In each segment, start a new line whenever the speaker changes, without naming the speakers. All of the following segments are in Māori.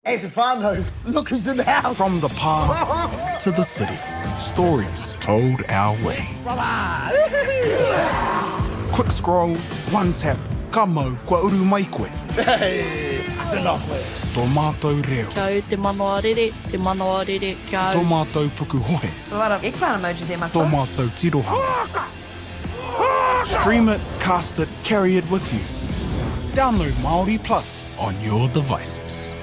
Hey, Stefano, look who's in the house.
From the park to the city, stories told our way. Quick scroll, one tap, ka mau, kua uru mai koe.
Hey, I don't know where.
Tō mātou reo.
Kia au te manoarere, kia au.
Tō mātou puku hohe.
So a lot of eggplant emojis there, my
Tō
friend.
mātou tirohanga. Stream it, cast it, carry it with you. Download MāORI Plus on your devices.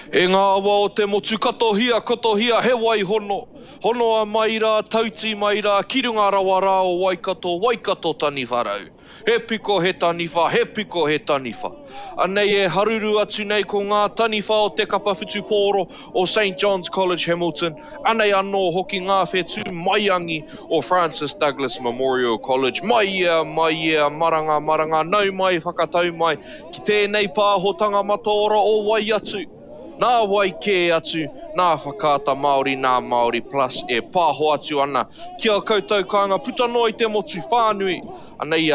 E ngā awa o te motu katohia, he wai hono. Honoa mai rā, tauti mai rā, kirunga rawa rā o waikato tani wharau. He piko he taniwha. Anei e haruru atu nei ko ngā taniwha o te kapawhitu pōro o St. John's College Hamilton. Anei anō hoki ngā whetū maiangi o Francis Douglas Memorial College. Mai ia, maranga, nau mai, whakatau mai. Ki tēnei pāhotanga mataora o wai atu. Nā wai kē atu, nā whakata Māori, nā MāORI Plus e pāho atu ana. Kia koutou kāinga puta noi te motu whānui. Anei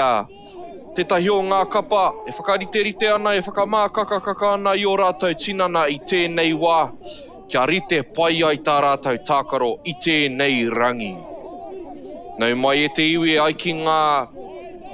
tētahi o ngā kapa, e whakarite ana, e whakamākakaka ana i o rātou tinana i tēnei wā. Kia rite pai ai tā rātou tākaro i tēnei rangi. Nau mai e te iwi e ai ki ngā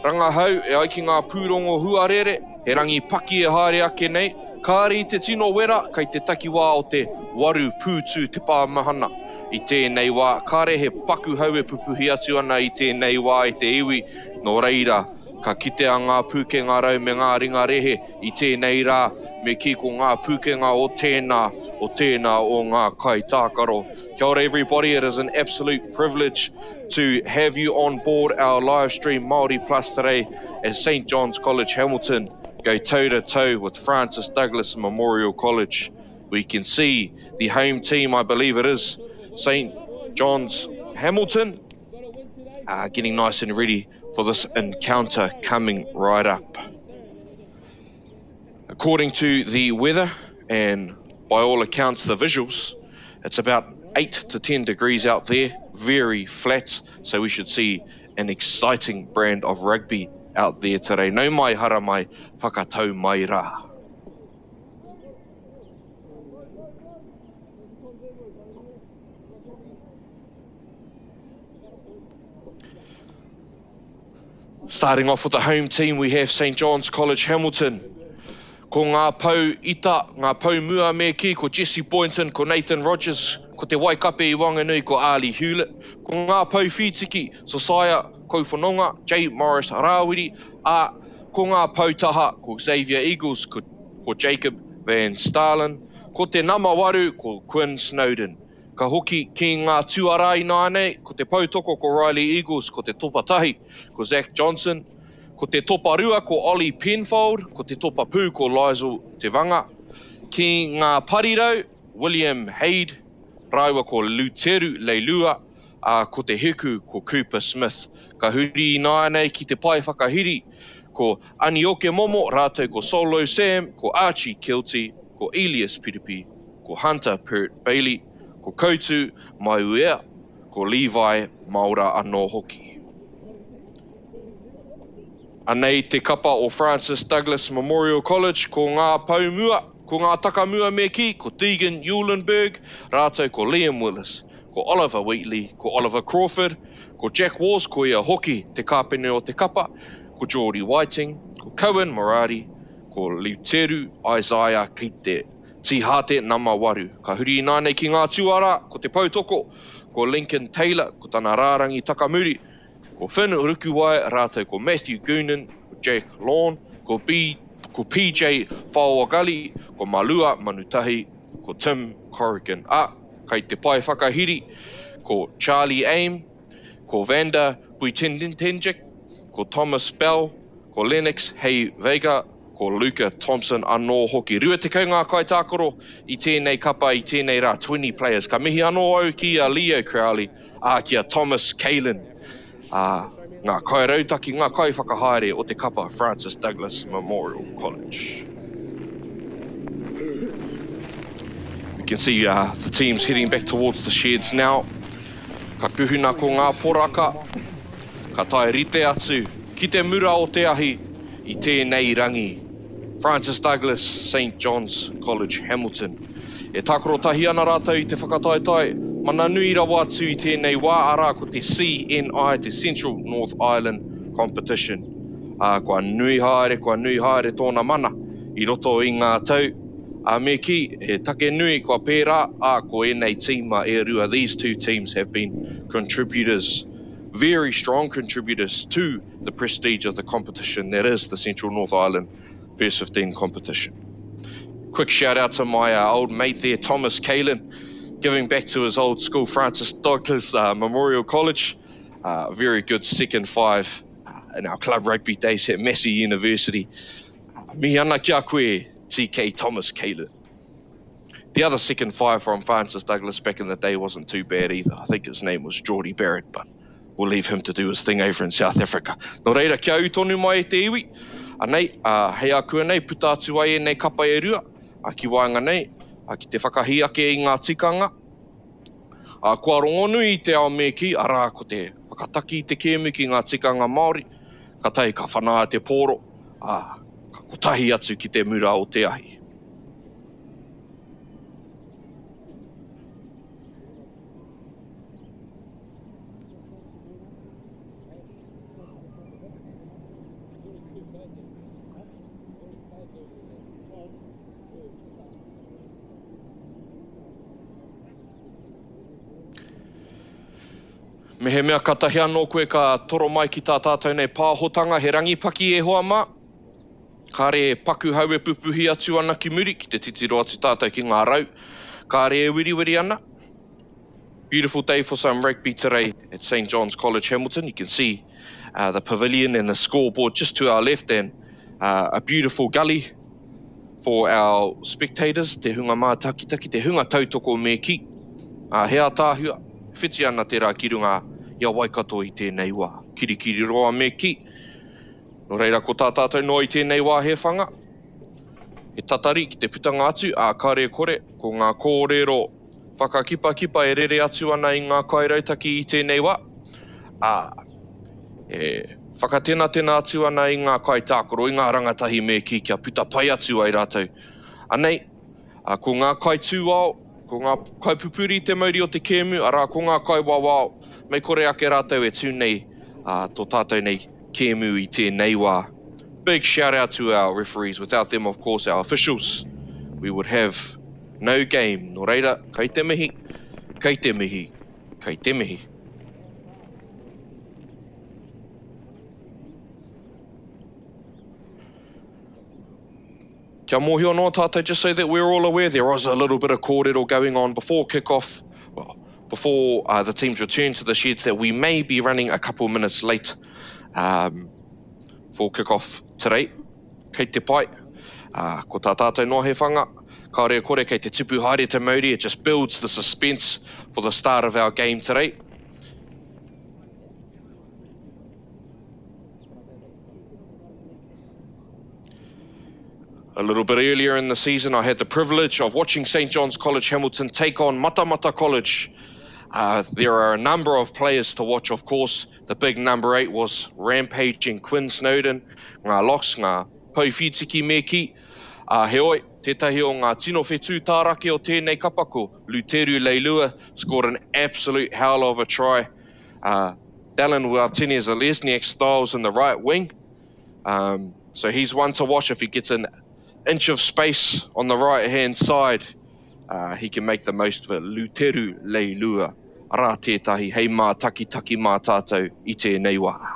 rangahau, e ai ki ngā pūrongo huarere, he rangi paki e haere ake nei. Kāri te tino wera, kai te takiwā o te waru pūtū te pāmahana. I tēnei wā, kāre he paku hau e pupuhi atu ana i tēnei wā i te iwi. Nō reira, ka kite a ngā pūkenga rau me ngā ringa rehe i tēnei rā, me ki ko ngā pūkenga o tēnā o ngā kai tākaro. Kia ora everybody, it is an absolute privilege to have you on board our live stream MāORI Plus today at St. John's College Hamilton. Go toe-to-toe with Francis Douglas Memorial College. We can see the home team, I believe it is, St. John's Hamilton, getting nice and ready for this encounter coming right up. According to the weather and by all accounts the visuals, it's about 8 to 10 degrees out there, very flat, so we should see an exciting brand of rugby out there today. Nau mai hara mai, whakatau mai rā. Starting off with the home team, we have St. John's College Hamilton. Ko ngā pau ita, ngā pau mua me ki, ko Jesse Boynton, ko Nathan Rogers, ko te waikape I Whanganui, ko Ali Hewlett. Ko ngā pau whitiki, Sosaya Kouwhanonga, J. Morris Rawiri, ko ngā pautaha, ko Xavier Eagles, ko Jacob Van Stalen, ko te namawaru, ko Quinn Snowden. Ka hoki ki ngā tuarai nānei, ko te pautoko, ko Riley Eagles, ko te topatahi, ko Zach Johnson, ko te toparua, ko Ollie Penfold, ko te topapū, ko Lizel Te Vanga. Ki ngā parirau, William Haid, raiwa ko Luteru Leilua, ko te heku, ko Cooper Smith. Ka huri nānei ki te pai whakahiri, ko Anioke Momo, rātou ko Solo Sam, ko Archie Kilty, ko Elias Piripi, ko Hunter Pert Bailey, ko Koutu Maiuea, ko Levi Maura anō hoki. Anei te kapa o Francis Douglas Memorial College, ko ngā paumua, ko ngā takamua me ki, ko Tegan Eulenberg, rātou ko Liam Willis, ko Oliver Wheatley, ko Oliver Crawford, ko Jack Wars, ko ia hoki te kāpene o te kapa, ko Geordie Whiting, ko Cohen Morari, ko Luteru Isaiah ki te tihate namawaru. Ka huri nānei ki ngā tuara, ko te pautoko, ko Lincoln Taylor, ko tana rārangi takamuri, ko Finn Rukuwai, rātou ko Matthew Goonan, ko Jack Lawn, ko PJ Whaoagali, ko Malua Manutahi, ko Tim Corrigan. Kei te pai whakahiri, ko Charlie Aim, ko Vanda Buitendenjik, ko Thomas Bell, ko Lennox Hay Vega, ko Luca Thompson anō hoki. Rua te kau ngā kai tākoro I tēnei kapa, I tēnei rā 20 players. Ka mihi anō au ki a Leo Crowley, ki a Thomas Kalin. Ngā kai rautaki, ngā kai whakahaere o te kapa Francis Douglas Memorial College. We can see the teams heading back towards the sheds now. Ka kuhuna ko ngā poraka, ka tai rite atu, ki te mura o te ahi, I tēnei rangi. Francis Douglas, St John's College, Hamilton. E tākoro tahi ana rātou I te whakataetai, mana nui rawa atu I tēnei wā ara ko te CNI, te Central North Island Competition. Kua nui haere tōna mana I roto I ngā tau. Me ki, he take nui kua pērā, ko enei team MΑORI. These two teams have been contributors, very strong contributors to the prestige of the competition that is the Central North Island First 15 competition. Quick shout out to my old mate there, Thomas Kalin, giving back to his old school, Francis Douglas Memorial College. Very good second five in our club rugby days at Massey University. Mihi ana kia koe, TK Thomas Kalin. The other second five from Francis Douglas back in the day wasn't too bad either. I think his name was Geordie Barrett, but we'll leave him to do his thing over in South Africa. Nō reira, kia au tonu mai e te iwi. Anei, hei a kua nei, puta atu ai e nei kapa e rua. Ki Whanganui, ki te whakahiake I ngā tikanga. Kua rongonui I te ao me ki, ara ko te whakataki I te kēmu ki ngā tikanga Māori. Ka tai ka whanā te pōro, ka kotahi atu ki te mura o te ahi. Me he mea katahi anō koe ka toro mai ki tā tātou nei pāhotanga, he rangipaki e hoa mā. Ka re paku hau e pupuhi atu ana ki muri, ki te titiro atu tātou ki ngā rau. Ka re e wiriwiri ana. Beautiful day for some rugby today at St John's College, Hamilton. You can see the pavilion and the scoreboard just to our left, and a beautiful gully for our spectators. Te hunga mā takitaki, te hunga tautoko me ki. Hea tāhua. Whiti ana te rā ki runga ia Waikato I tēnei wā. Kirikiri roa me ki. Nō reira ko tā tātou no I tēnei wā he whanga. He tatari ki te putanga atu, ka re kore, ko ngā kōrero whakakipa e rere atu ana I ngā kairautaki I tēnei wā. Whakatena atu ana I ngā kaitākoro, I ngā rangatahi me ki kia puta pai atu ai rātou. Anei, ko ngā kaitūao, ko ngā kaipupuri te mauri o te kēmu, ara ko ngā kaiwawao, mei kore ake rātou e tūnei tō tātou nei kēmu I tēnei wā. Big shout out to our referees. Without them, of course, our officials, we would have no game. Nō reira, kei te mihi, kei te mihi, kei te mihi. Kia mōhio no tātou, just so that we're all aware, there was a little bit of kōrero going on before kick-off, before the teams return to the sheds, that we may be running a couple minutes late for kick-off today. Kei te pai, ko tā tātou no he whanga, ka rea kore kei te tipu haere te MΑORI, it just builds the suspense for the start of our game today. A little bit earlier in the season, I had the privilege of watching St John's College Hamilton take on Matamata College. There are a number of players to watch, of course. The big number 8 was rampaging Quinn Snowden. Ngā locks, ngā pauwhitiki me ki. He oi, tētahi o ngā tino whetū tārake o tēnei kapako. Luteru Leilua scored an absolute hell of a try. Dallin Martinez-Lesniak styles in the right wing. So he's one to watch. If he gets an inch of space on the right-hand side, he can make the most of it. Luteru Leilua. Ara tētahi, hei mā taki mā tātou I tēnei wā.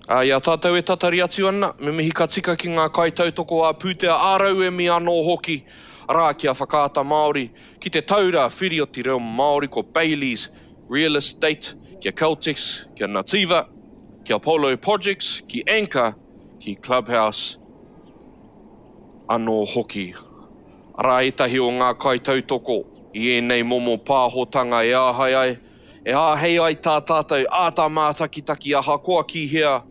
Ia tātou e tatari atu ana, me mihi ka tika ki ngā kaitautoko a pūtea ārau e mi anō hoki, rā kia whakaata MAORI, ki te taura whiri o te reo MAORI ko Bailey's Real Estate, kia Caltex, kia Nativa, kia Apollo Projects, ki Anchor, ki Clubhouse, anō hoki. Ara etahi o ngā kaitautoko I enei momo pāhotanga e āhei ai. E āhei ai tā tātou ātā mātakitaki aha koa ki hea.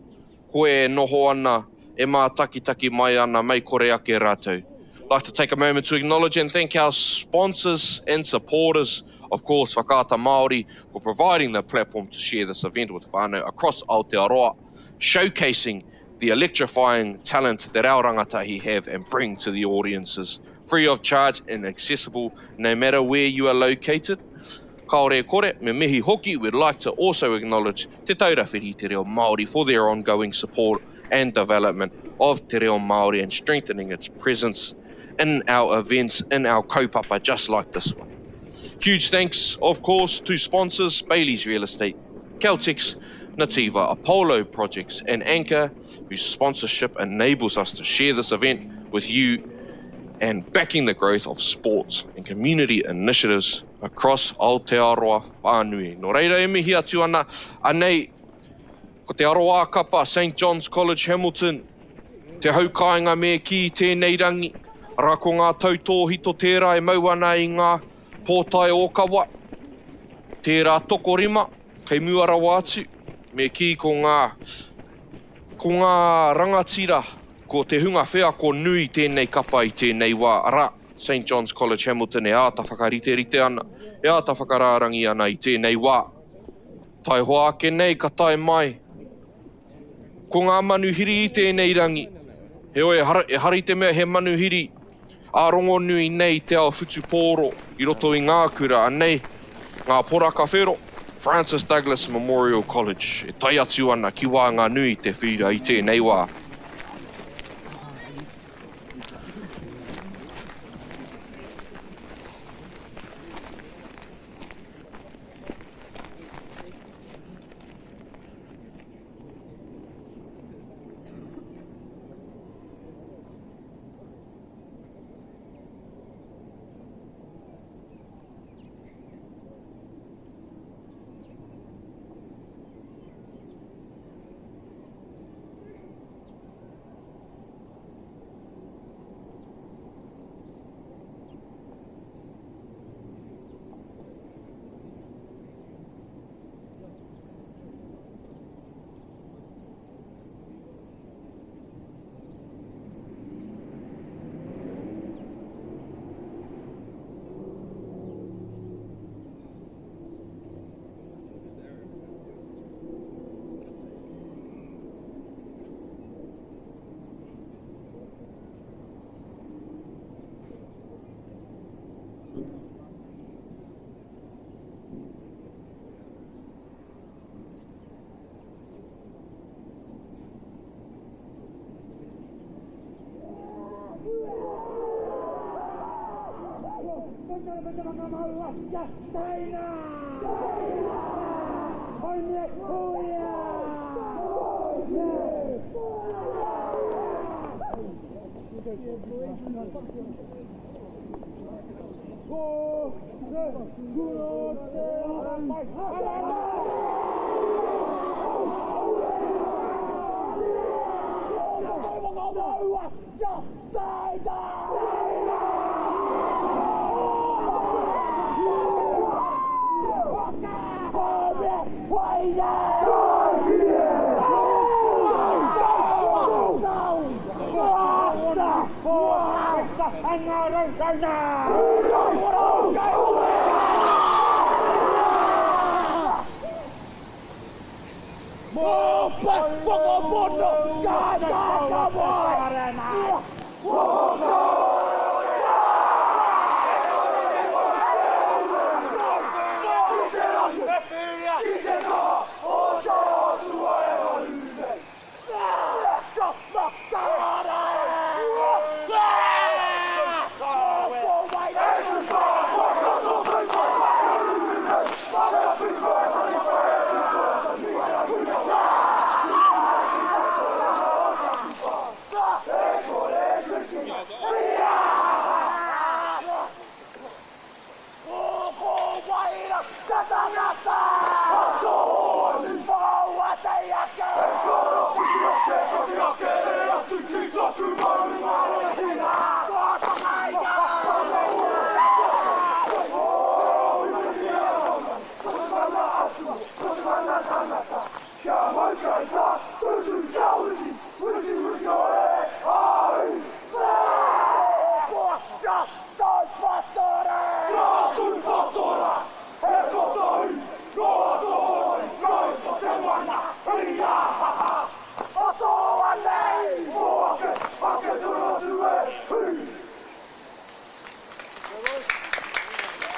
Koe e noho ana, e mātakitaki mai ana, mai kore ake rātou. I'd like to take a moment to acknowledge and thank our sponsors and supporters, of course, Whakaata Māori, for providing the platform to share this event with whānau across Aotearoa, showcasing the electrifying talent that our rangatahi have and bring to the audiences, free of charge and accessible no matter where you are located. Kaore kore, me mihi hoki, we'd like to also acknowledge Te Taurawhiri Te Reo Māori for their ongoing support and development of Te Reo Māori and strengthening its presence in our events, in our kaupapa, just like this one. Huge thanks, of course, to sponsors Bailey's Real Estate, Caltex, Nativa, Apollo Projects, and Anchor, whose sponsorship enables us to share this event with you and backing the growth of sports and community initiatives across Aotearoa Whanganui. Nō reira e mihi atu ana, anei, ko te aroa kapa St. John's College Hamilton, te haukainga me ki tēnei rangi, ara ko ngā tautōhito tērā e mau ana I ngā pōtai o kawa, tērā toko rima, kei muarawa atu, me ki ko ngā rangatira, ko te hunga whea ko nui tēnei kapa I tēnei wā, ara St. John's College Hamilton e āta whakarite ana, e āta whakarārangi ana I tēnei wā. Tai hoa ake nei ka tai mai, ko ngā manuhiri I tēnei rangi, he oe e harite mea he manuhiri, ārongo nui nei te ao whutu pōro, I roto I ngā kura, anei, ngā poraka whero, Francis Douglas Memorial College, e tai atu ana ki Whanganui te whira I tēnei wā.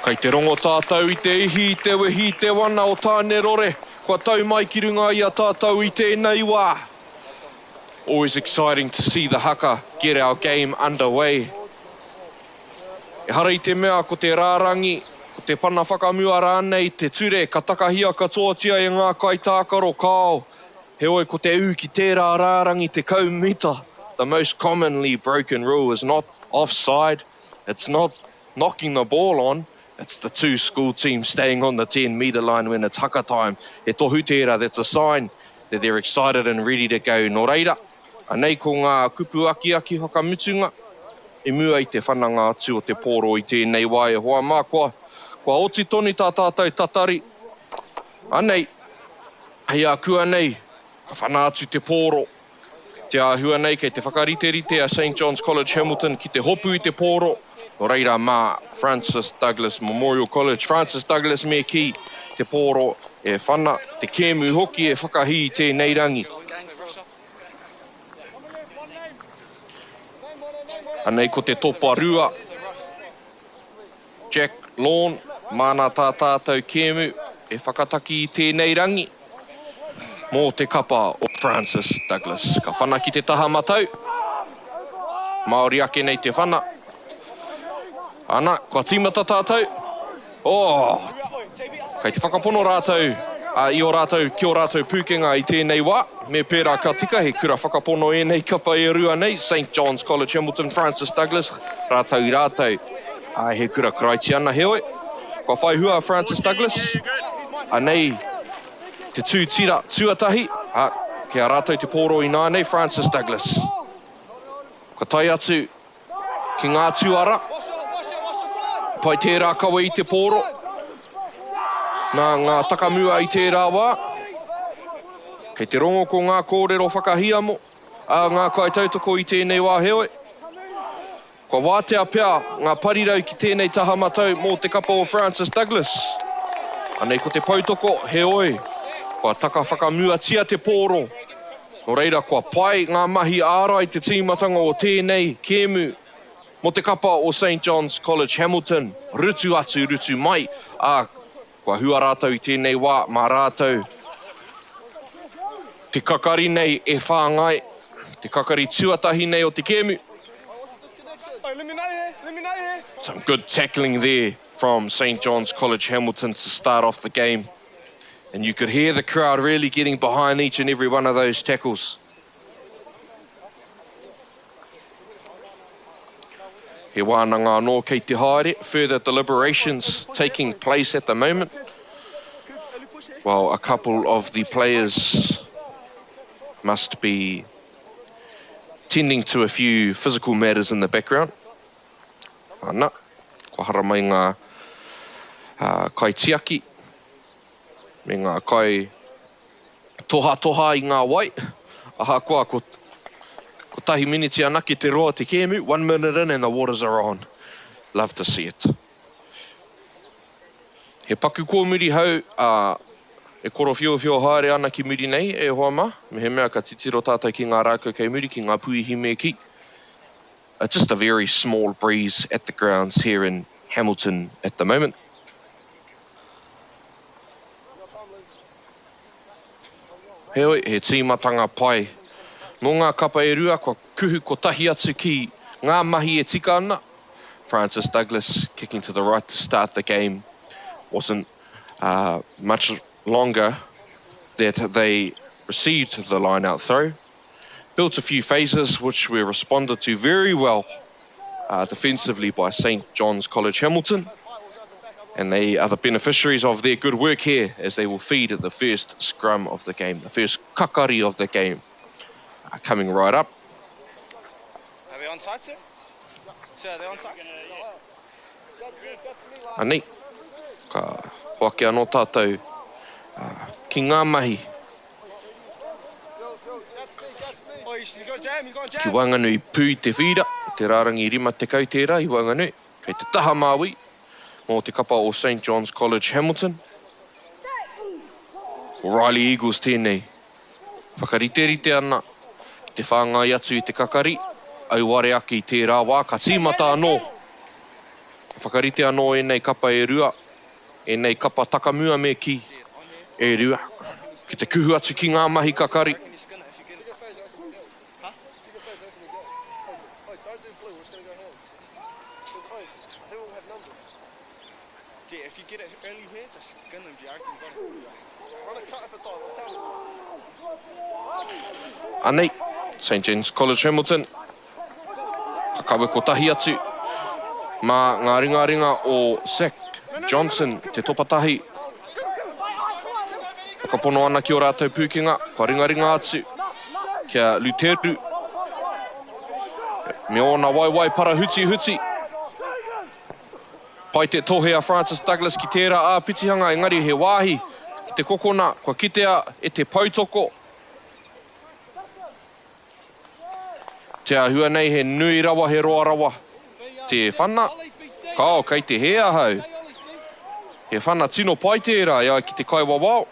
Kei te rongo tātou i te ihi, te wehi, te wana o tāne rore. Kua tau mai ki runga i a tātou i tēnei wā. Always exciting to see the haka get our game underway. E hara i te mea ko te rārangi, ko te pana whakamua rānei, te ture, ka takahia katoatia e ngā kai tākaro kāo. He oi ko te u ki tērā rārangi te kaumita. The most commonly broken rule is not offside. It's not knocking the ball on. It's the two school teams staying on the 10-metre line when it's haka time. He tohu tērā, that's a sign that they're excited and ready to go. Nō reira, anei ko ngā kupu aki whakamutunga, e mua i te whananga atu o te pōro i tēnei wā e hoa mā kua oti toni tā tātou tatari. Anei, hei a kua nei, ka whana atu te pōro. Te āhua nei kei te whakarite a St. John's College Hamilton ki te hopu i te pōro. Nō reira mā Francis Douglas Memorial College. Francis Douglas me ki te pōro e whana, te kēmu hoki e whakahi i tēnei rangi. Anei ko te topa rua. Jack Lawn, mana tā tātou kēmu e whakataki i tēnei rangi. Mō te kapa o Francis Douglas. Ka whana ki te taha matau. Māori ake nei te whana. Ana, kua tīmata tātou. Kei te whakapono rātou, i o rātou, ki o rātou pūkenga i tēnei wā. Me pērā ka tika, he kura whakapono e nei kapa e rua nei. St. John's College Hamilton, Francis Douglas, rātou i rātou. He kura karaiti ana he oi. Kua whai hua Francis Douglas. Anei, te tū tira tuatahi. Kia rātou te pōro i nānei, Francis Douglas. Ka tai atu ki ngā tuara. Pai tērā kawa i te pōro. Nā ngā takamua i tērā wā. Kei te rongo ko ngā kōrero whakahia mo. Ngā kai tautoko i tēnei wā heoi. Kua wātea pia ngā parirau ki tēnei taha matau mō te kapa o Francis Douglas. Anei ko te pautoko heoi. Kua taka whakamua tia te pōro. Nō reira kua pai ngā mahi ārai te tīmatanga o tēnei kēmu. Mo te kapa o St. John's College Hamilton, rutu atu, rutu mai. Kua hua rātou i tēnei wā, mā rātou. Te kakari nei e whāngai, te kakari tuatahi nei o te kēmu. Some good tackling there from St. John's College Hamilton to start off the game. And you could hear the crowd really getting behind each and every one of those tackles. He wānanga anō kei te haere, further deliberations taking place at the moment. Well, a couple of the players must be tending to a few physical matters in the background. Ana, kua hara mai ngā kai tiaki, me ngā kai toha i ngā wai. Aha koa ko tahi miniti anaki te roa te kēmu, 1 minute in and the waters are on. Love to see it. He paku kua muri hau, e koro whio haere ana ki muri nei, e hoa mā. Me he mea ka titiro tātou ki ngā rākau kei muri, ki ngā puihi me ki. Just a very small breeze at the grounds here in Hamilton at the moment. Heoi, he tīmatanga pai. Mō ngā kapa e rua, kua kuhu ko tahi atu ki ngā mahi e tika ana. Francis Douglas kicking to the right to start the game. Wasn't much longer that they received the line-out throw. Built a few phases which were responded to very well defensively by St. John's College Hamilton. And they are the beneficiaries of their good work here as they will feed at the first scrum of the game, the first kakari of the game. Coming right up.
Are they on side, sir? Sir, are they on side?
Anei, ka hoake anō tātou ki ngā mahi. Ki Whanganui pū te whira, te rārangi rima te kau tērā i Whanganui. Kei te taha māui, mō te kapa o St. John's College Hamilton. O'Reilly Eagles tēnei. Whakariterite ana, ki te whāngai atu i te kakari, au ware ake i tērā wā, ka tīmata anō. Whakarite anō e nei kapa e rua, e nei kapa takamua me ki e rua. Ki te kuhu atu ki ngā mahi kakari. Anei, St. John's College Hamilton. Ka kawe ko tahi atu. Mā ngā ringa o Zach Johnson, te topatahi. Ka pono ana ki o rātou pūkinga, ka ringa atu. Kia Luteru. Me ona wai para huti. Pai te tohea Francis Douglas ki tērā āpitihanga, engari he wāhi. Ki te kokona, kua kitea e te pautoko. Te ahua nei he nui rawa, he roa rawa. Te whana, kao kei te hea hau. He whana tino pai tērā, ia ki te kai wawao.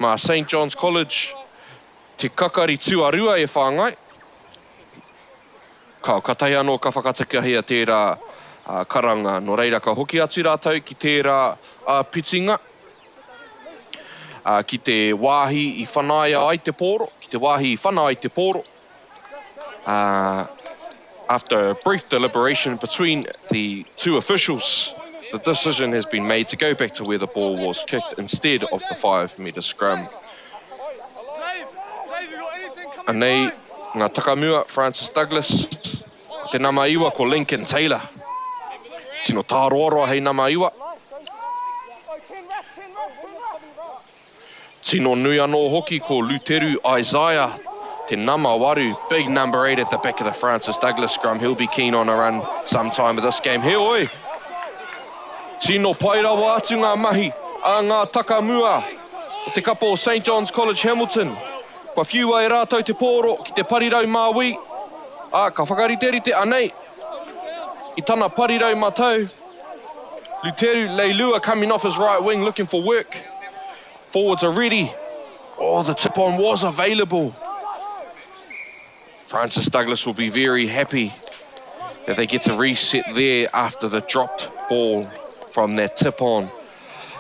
Mā St. John's College, te kakari tuarua e whāngai. Kao katai anō ka whakatakahia tērā karanga. No reira ka hoki atu rātou ki tērā pitinga. Ki te wāhi i whanaia ai te pōro, ki te wāhi i whana ai te pōro. After a brief deliberation between the two officials, the decision has been made to go back to where the ball was kicked instead of the 5-metre scrum. Anei, ngā takamua Francis Douglas, te nama iwa ko Lincoln Taylor. Tino tāroaroa hei nama iwa. Tino nui anō hoki ko Luteru Isaiah, te MΑORI, big number 8 at the back of the Francis Douglas scrum. He'll be keen on a run sometime of this game. He oi! Tino pai rawa atu ngā mahi a ngā takamua o te kapa o St. John's College Hamilton. Kua whiua e rātou te pōro ki te parirau māui. Ka whakariterite anei. I tana parirau mātou. Luteru Leilua coming off his right wing looking for work. Forwards are ready. Oh, the tip-on was available. Francis Douglas will be very happy that they get to reset there after the dropped ball from that tip-on.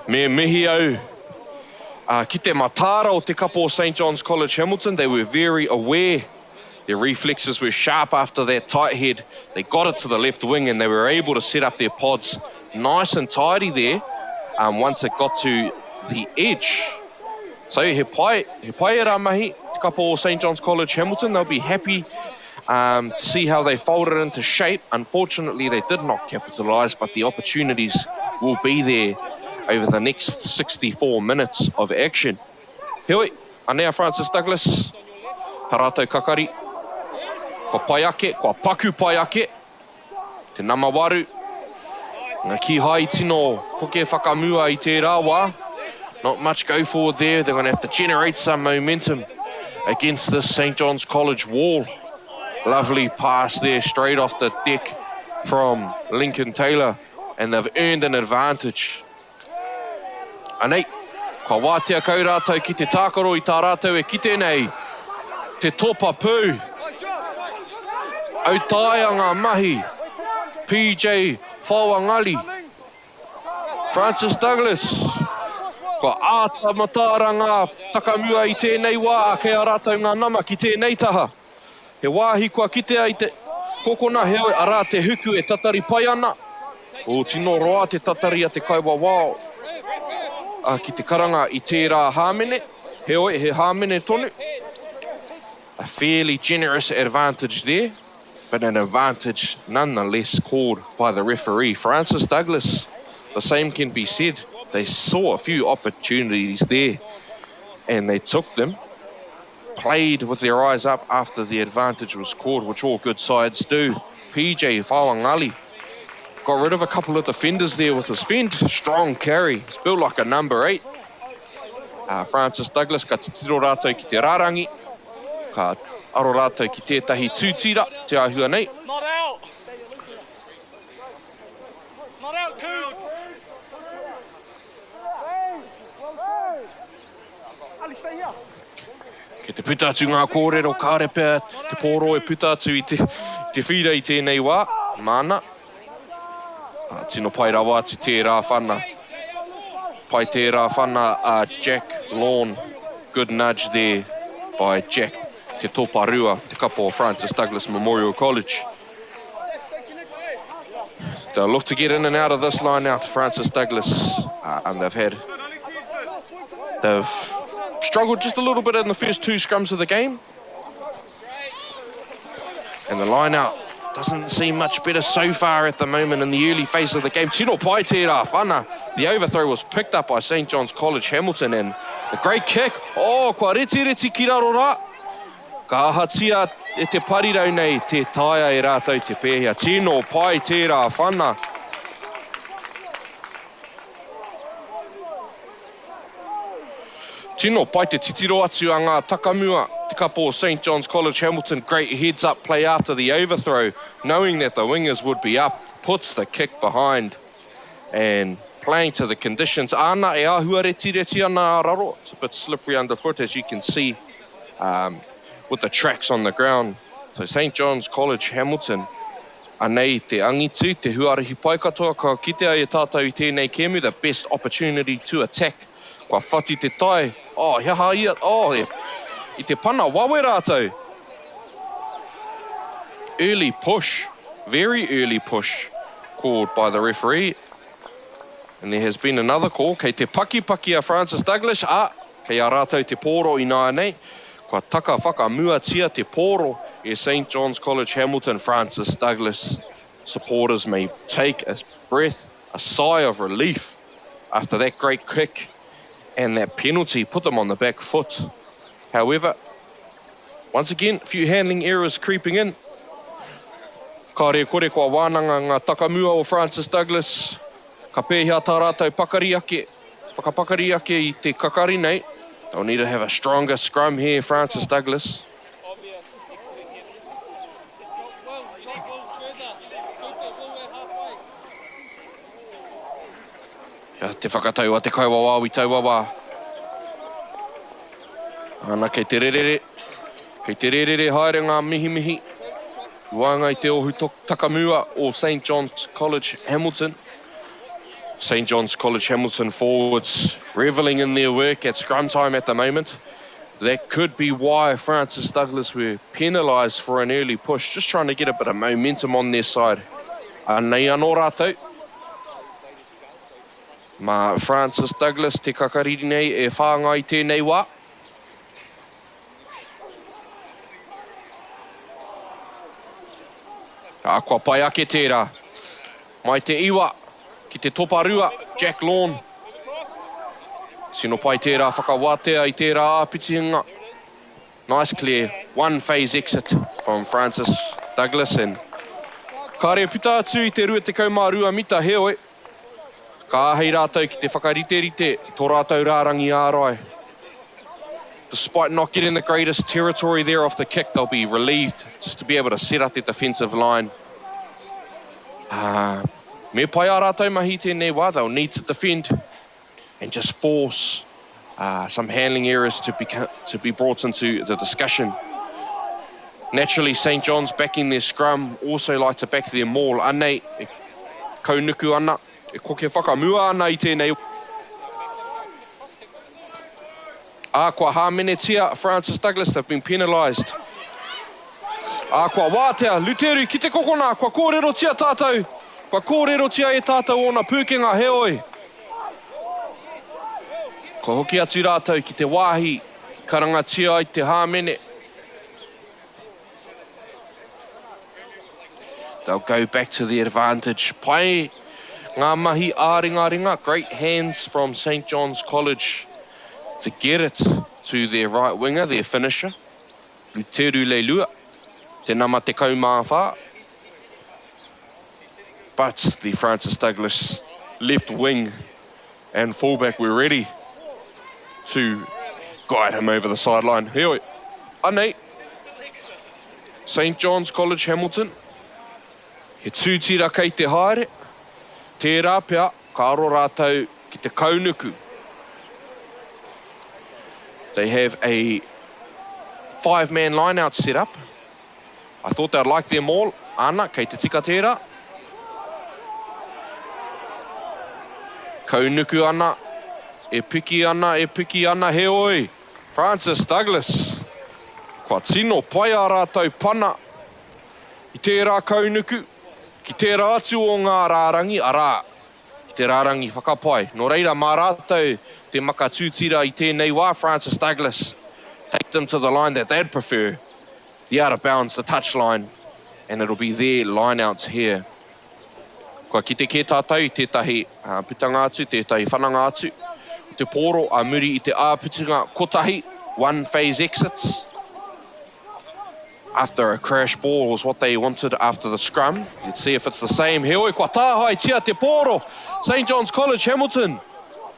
Me mihi au. Ki te matara o te kapa o St. John's College Hamilton, they were very aware. Their reflexes were sharp after that tight head. They got it to the left wing and they were able to set up their pods nice and tidy there once it got to the edge. So he pai e rā mahi, te kapa o St. John's College Hamilton. They'll be happy to see how they folded into shape. Unfortunately, they did not capitalise, but the opportunities will be there over the next 64 minutes of action. Heoi, anea Francis Douglas, tā rātou kakari. Kua pai ake, kua paku pai ake. Te MΑORI. Ngā ki hai tino hoke whakamua i tērā wā. Not much go forward there. They're going to have to generate some momentum against this St. John's College wall. Lovely pass there, straight off the deck from Lincoln Taylor. And they've earned an advantage. Anei, kua wātea kau rātou ki te tākaro I tā rātou e kite nei. Te topa pū. Au taia ngā mahi. PJ Whanganui. Francis Douglas. Kua āta matara ngā takamua I tēnei wā, a kei a rātou ngā nama ki tēnei taha. He wāhi kua kitea I te kokona, heoi a rā te huku e tatari pai ana. O tino roa te tatari a te kaiwa wāo. Ki te karanga I tērā hāmene, heoi he hāmene tonu. A fairly generous advantage there, but an advantage nonetheless called by the referee. Francis Douglas, the same can be said. They saw a few opportunities there and they took them, played with their eyes up after the advantage was called, which all good sides do. PJ Whanganui got rid of a couple of defenders there with his fend. Strong carry. He's built like a number 8. Francis Douglas ka te tiro rātou ki te rārangi. Ka aro rātou ki tētahi tūtira, te ahua nei.
Not out. Not out, Coop.
Ke te puta atu ngā kōrero, kāre pēr, te pōro e puta atu i te whira i tēnei wā, mana. Tino pai rawa atu tērā whana. Pai tērā whana, Jack Lawn. Good nudge there by Jack. Te tōparua, te kapo Francis Douglas Memorial College. They'll look to get in and out of this line now to Francis Douglas. And they've struggled just a little bit in the first two scrums of the game. And the line out doesn't seem much better so far at the moment in the early phase of the game. Tino pai tērā whana. The overthrow was picked up by St. John's College Hamilton, and a great kick. Oh, kua reti ki raro rā. Ka ahatia e te parirau nei te taia e rātou te pēhia. Tino pai tērā whana. Tino pai te titiro atu a ngā takamua. Te kapo St. John's College Hamilton, great heads up play after the overthrow, knowing that the wingers would be up, puts the kick behind and playing to the conditions. Ana e ahua reti ana raro. It's a bit slippery underfoot, as you can see, with the tracks on the ground. So St. John's College Hamilton, anei te angitu, te huarahi pai katoa, ka kitea e tātou i tēnei kemu, the best opportunity to attack. Kua whati te tai. Oh, hiaha ia. Oh, i te pana, wawe rātou. Early push, very early push called by the referee. And there has been another call. Kei te paki a Francis Douglas. Kei a rātou te pōro i nā nei. Kua taka whakamuatia te pōro e St. John's College Hamilton. Francis Douglas supporters may take a breath, a sigh of relief after that great kick and that penalty put them on the back foot. However, once again, a few handling errors creeping in. Ka re kore kua wānanga ngā takamua o Francis Douglas. Ka pēhia tā rātou whakapakari ake i te kakari nei. They'll need to have a stronger scrum here, Francis Douglas. Te whakatau a te kauawa i tauawa. Ana kei te rerere. Kei te rerere haere ngā mihi. Wanga i te ohu takamua o St. John's College Hamilton. St. John's College Hamilton forwards revelling in their work at scrum time at the moment. That could be why Francis Douglas were penalised for an early push, just trying to get a bit of momentum on their side. Nei anō rātou. Ma Francis Douglas te kakariri nei e whāngai tēnei wā. Kua pai ake tērā. Mai te iwa, ki te toparua, Jack Lawn. Sino pai tērā whakawātea i tērā āpitiinga. Nice clear, one phase exit from Francis Douglas. And ka re puta atu i te rua te kaumārua mita heoi. Ka ahei rātou ki te whakarite, tō rātou rārangi ārai. Despite not getting the greatest territory there off the kick, they'll be relieved just to be able to set up their defensive line. Me pai a rātou mahi tēnei wā, they'll need to defend and just force some handling errors to be brought into the discussion. Naturally, St. John's backing their scrum also like to back their maul. Anei, e kaunuku ana, e koke whakamua ana i tēnei. Kua hāmenetia, Francis Douglas, they've been penalised. Kua wātea, Luteru, ki te kokona, kua kōrero tia tātou. Kua kōrero tia e tātou ona pūkenga heoi. Kua hoki atu rātou ki te wāhi, karanga tia i te hāmene. They'll go back to the advantage. Pai ngā mahi āringa, great hands from St. John's College to get it to their right winger, their finisher, Luteru Leilua, te nama te kaumāwha. But the Francis Douglas left wing and fullback were ready to guide him over the sideline. Heoi, anei. St John's College Hamilton. He tūtira kei te haere. Tērā pia, ka aro rātou ki te kaunuku. They have a 5-man line-out set up. I thought they'd like them all. Ana, kei te tika tērā. Kaunuku ana, e piki ana, he oi. Francis Douglas. Kua tino pai a rātou pana. I tērā kaunuku, ki tērā atu o ngā rārangi, arā. Ki te rārangi whakapai. Nō reira, mā rātou te maka tūtira i tēnei wā, Francis Douglas. Take them to the line that they'd prefer. The out of bounds, the touch line. And it'll be their line-outs here. Kua ki te kē tātou, tētahi putanga atu, tētahi whananga atu. Te pōro a muri i te āputunga kotahi, one phase exits. After a crash ball was what they wanted after the scrum. Let's see if it's the same. He oi, kua tāhai tia te pōro. St John's College Hamilton.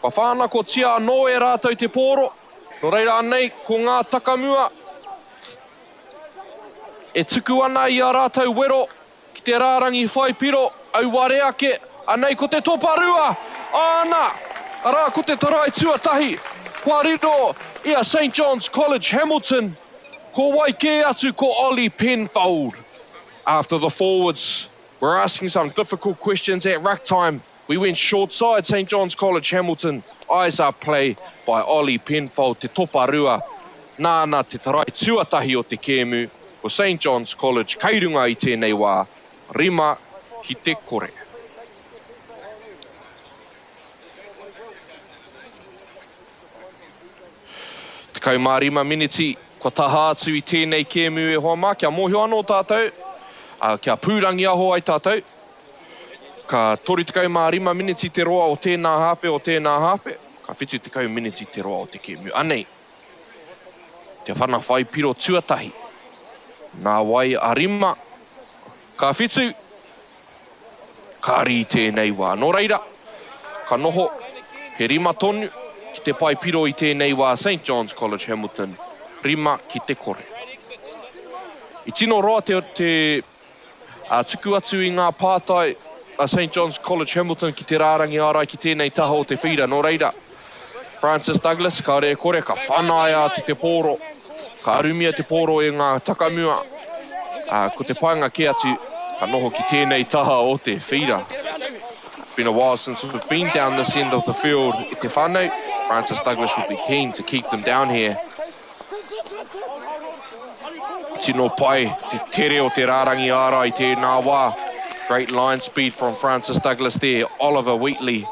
Kua whāna ko tia anō e rātou te pōro. Nō reira anei, ko ngā takamua. E tuku ana i a rātou wero. Ki te rārangi whaipiro. Au ware ake. Anei ko te toparua. Ana. Arā ko te tarai tuatahi. Kua riro i a St John's College Hamilton. Ko waike atu ko Ollie Penfold. After the forwards were asking some difficult questions at ruck time, we went short side St John's College Hamilton. Eyes up play by Ollie Penfold, te toparua. Nāna te tarai tuatahi o te kēmu. Ko St John's College, kairunga i tēnei wā. Rima ki te kore. Te kaumārima miniti. Kua taha atu i tēnei kēmu e hoa mā, kia mōhio anō tātou, kia pūrangi aho ai tātou. Ka tori te kaumārima miniti te roa o tēnā hawhe, ka whitu te kau miniti te roa o te kēmu. Anei, te whana whaipiro tuatahi. Nā wai a rima, ka whitu, ka ri tēnei wā. Nō reira, ka noho, he rima tonu, ki te paipiro i tēnei wā St John's College Hamilton. Rima ki te kore. I tino roa te tuku atu i ngā pātai a St John's College Hamilton ki te rārangi ārai ki tēnei taha o te whira. Nō reira, Francis Douglas, ka rea kore, ka whanaia atu te pōro. Ka arumia te pōro e ngā takamua. Ko te painga ke atu, ka noho ki tēnei taha o te whira. It's been a while since we've been down this end of the field. I te whānau, Francis Douglas would be keen to keep them down here. Tino pai, te tere o te rārangi āra i tēnā wā. Great line speed from Francis Douglas there. Oliver Wheatley.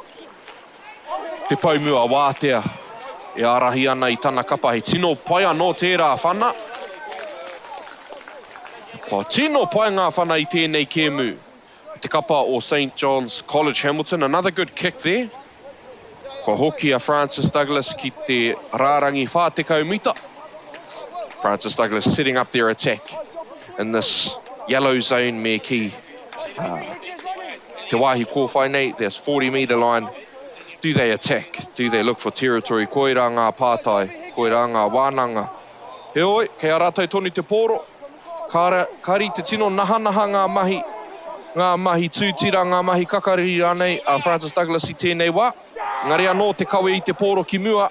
Te paumua wātea. E arahi ana i tana kapa. He tino pai anō tērā whana. Ko tino pai ngā whana i tēnei kēmu. Te kapa o St John's College Hamilton. Another good kick there. Ko hoki a Francis Douglas ki te rārangi whātekau mita. Francis Douglas setting up their attack in this yellow zone me ki. Te wāhi kōwhai nei, there's 40-metre line. Do they attack? Do they look for territory? Koira ngā pātai, koira ngā wānanga. He oi, kei a rātou toni te pōro. Kari te tino nahanaha ngā mahi tūtira, ngā mahi kakari rānei a Francis Douglas i tēnei wā. Ngari anō te kawe i te pōro ki mua.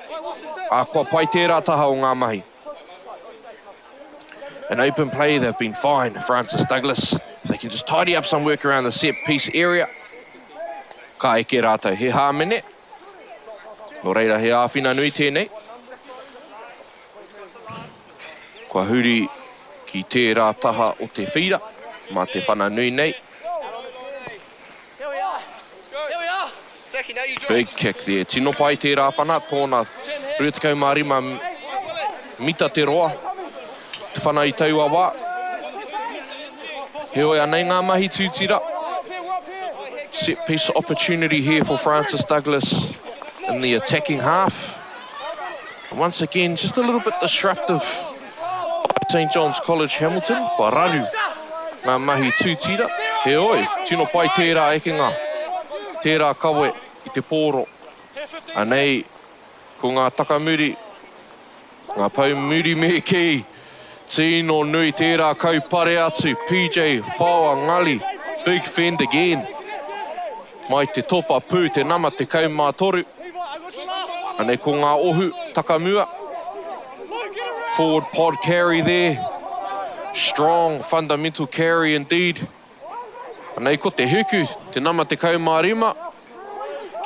Kua pai tērā taha o ngā mahi. An open play, they've been fine. Francis Douglas, if they can just tidy up some work around the set-piece area. Ka eke rātou, he hāmene. Nō reira, he āwhina nui tēnei. Kua huri ki tērā taha o te whira, mā te whana nui nei. Big kick there. Tino pai tērā whana, tōna ruatikau mārima mita te roa. Te whana i taua wā. He oi anei ngā mahi tūtira. Set piece opportunity here for Francis Douglas in the attacking half. And once again, just a little bit disruptive. St John's College Hamilton, kua raru ngā mahi tūtira. He oi, tino pai tērā ekenga. Tērā kawe i te pōro. Anei, ko ngā takamuri, ngā paumuri me ki. Tino nui tērā kaupare atu, PJ Whanganui, big fend again. Mai te topa pū, te nama te kaumātoru. Anei ko ngā ohu, takamua. Forward pod carry there. Strong fundamental carry indeed. Anei ko te huku, te nama te kaumārima.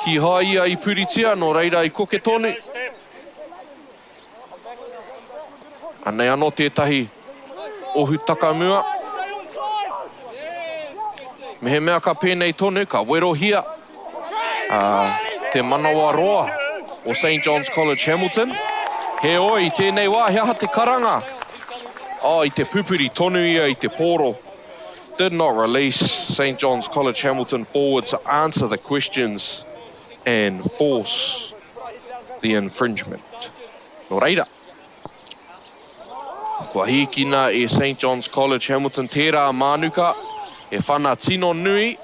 Ki haia i puritia, no reira i koke tonu. Anei anō tētahi ohu takamua. Me he mea ka pēnei tonu, ka werohia. Te manawa roa o St. John's College Hamilton. He oi, tēnei wā, hea te karanga. I te pupuri tonu ia i te pōro. Did not release St. John's College Hamilton forwards to answer the questions and force the infringement. No reira. Kua hikina e St. John's College Hamilton tērā mānuka, e whana tino nui.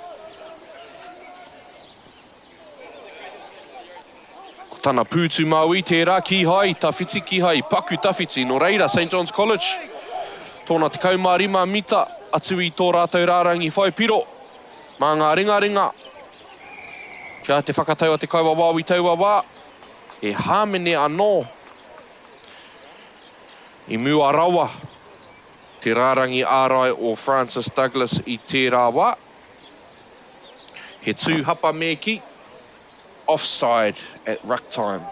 Ko tana pūtu maui tērā, ki hai, tawhiti ki hai, paku tawhiti, no reira, St. John's College. Tōna te kaumārima mita, atu i tō rātou rārangi whai piro. Mā ngā ringa. Kia te whakatau a te kaua wāwi taua wā. E hāmene anō. I mua rawa, te rārangi ārai o Francis Douglas i tērā wā. He tūhapa meki, offside at ruck time.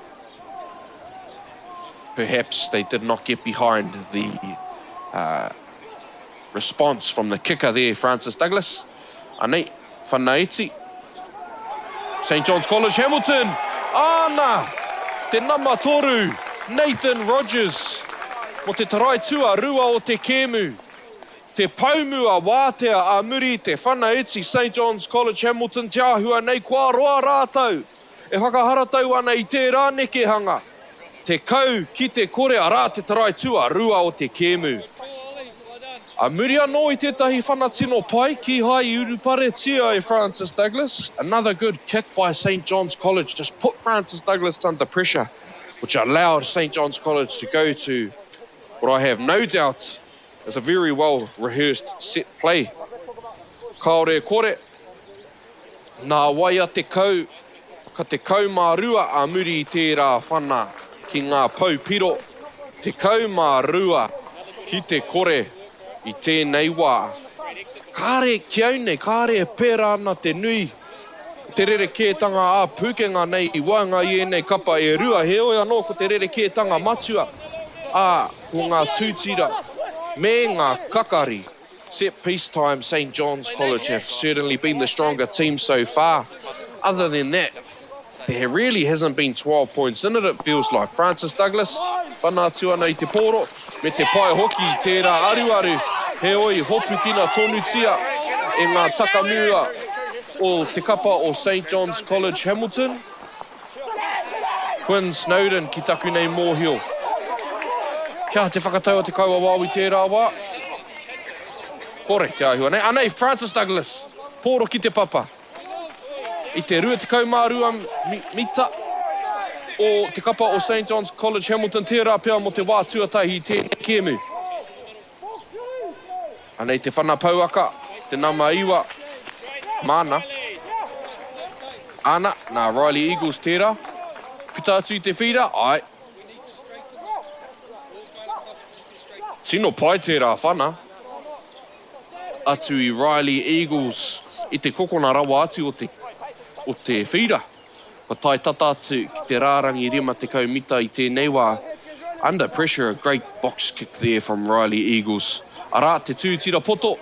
Perhaps they did not get behind the response from the kicker there, Francis Douglas. Anei, whanaiti. St. John's College Hamilton. Ana, te nama toru, Nathan Rogers. Mo te tarai tua rua o te kēmu. Te paumua wātea a muri, te whanaiti St. John's College Hamilton, te ahua nei kua roa rātau. E whakaharatau ana i tērā nekehanga. Te kau ki te kore a rā te tarai tua rua o te kēmu. A muri anō i tētahi whanatino pai, ki hai i urupare tia e Francis Douglas. Another good kick by St. John's College, just put Francis Douglas under pressure, which allowed St. John's College to go to what I have no doubt is a very well rehearsed set play. Kaore kore, nā waia te kau, ka te kaumārua a muri i tērā whana ki ngā paupiro. Te kaumārua ki te kore i tēnei wā. Kāre kiaune, kāre pērā ana te nui. Te rere kētanga a pūkenga nei i wanga i enei kapa e rua. He oi anō ko te rere kētanga matua. Ko ngā tūtira, me ngā kakari. Set piece time, St. John's College have certainly been the stronger team so far. Other than that, there really hasn't been 12 points in it, it feels like. Francis Douglas, whana tua nei te pōro, me te pai hoki, tērā aruaru. He oi, hopu kina tonu tia e ngā takamua o te kapa o St. John's College Hamilton. Quinn Snowden ki taku nei mōhio. Kia te whakatau o te kaua wāwi tērā wā. Kore, te ahua nei. Anei, Francis Douglas, pōro ki te papa. I te rua te kaumārua mita o te kapa o St. John's College Hamilton tērā pia mo te wā tuatahi te kēmu. Anei te whana pauaka, te nama iwa, mana. Ana, nā Riley Eagles tērā. Pita atu i te whira, ai. Tino pai tērā whana. Atu i Riley Eagles i te kokona rawa atu o te whira. Pa tai tata atu ki te rārangi rima te kaumita i tēnei wā. Under pressure, a great box kick there from Riley Eagles. Arā, te tūtira poto.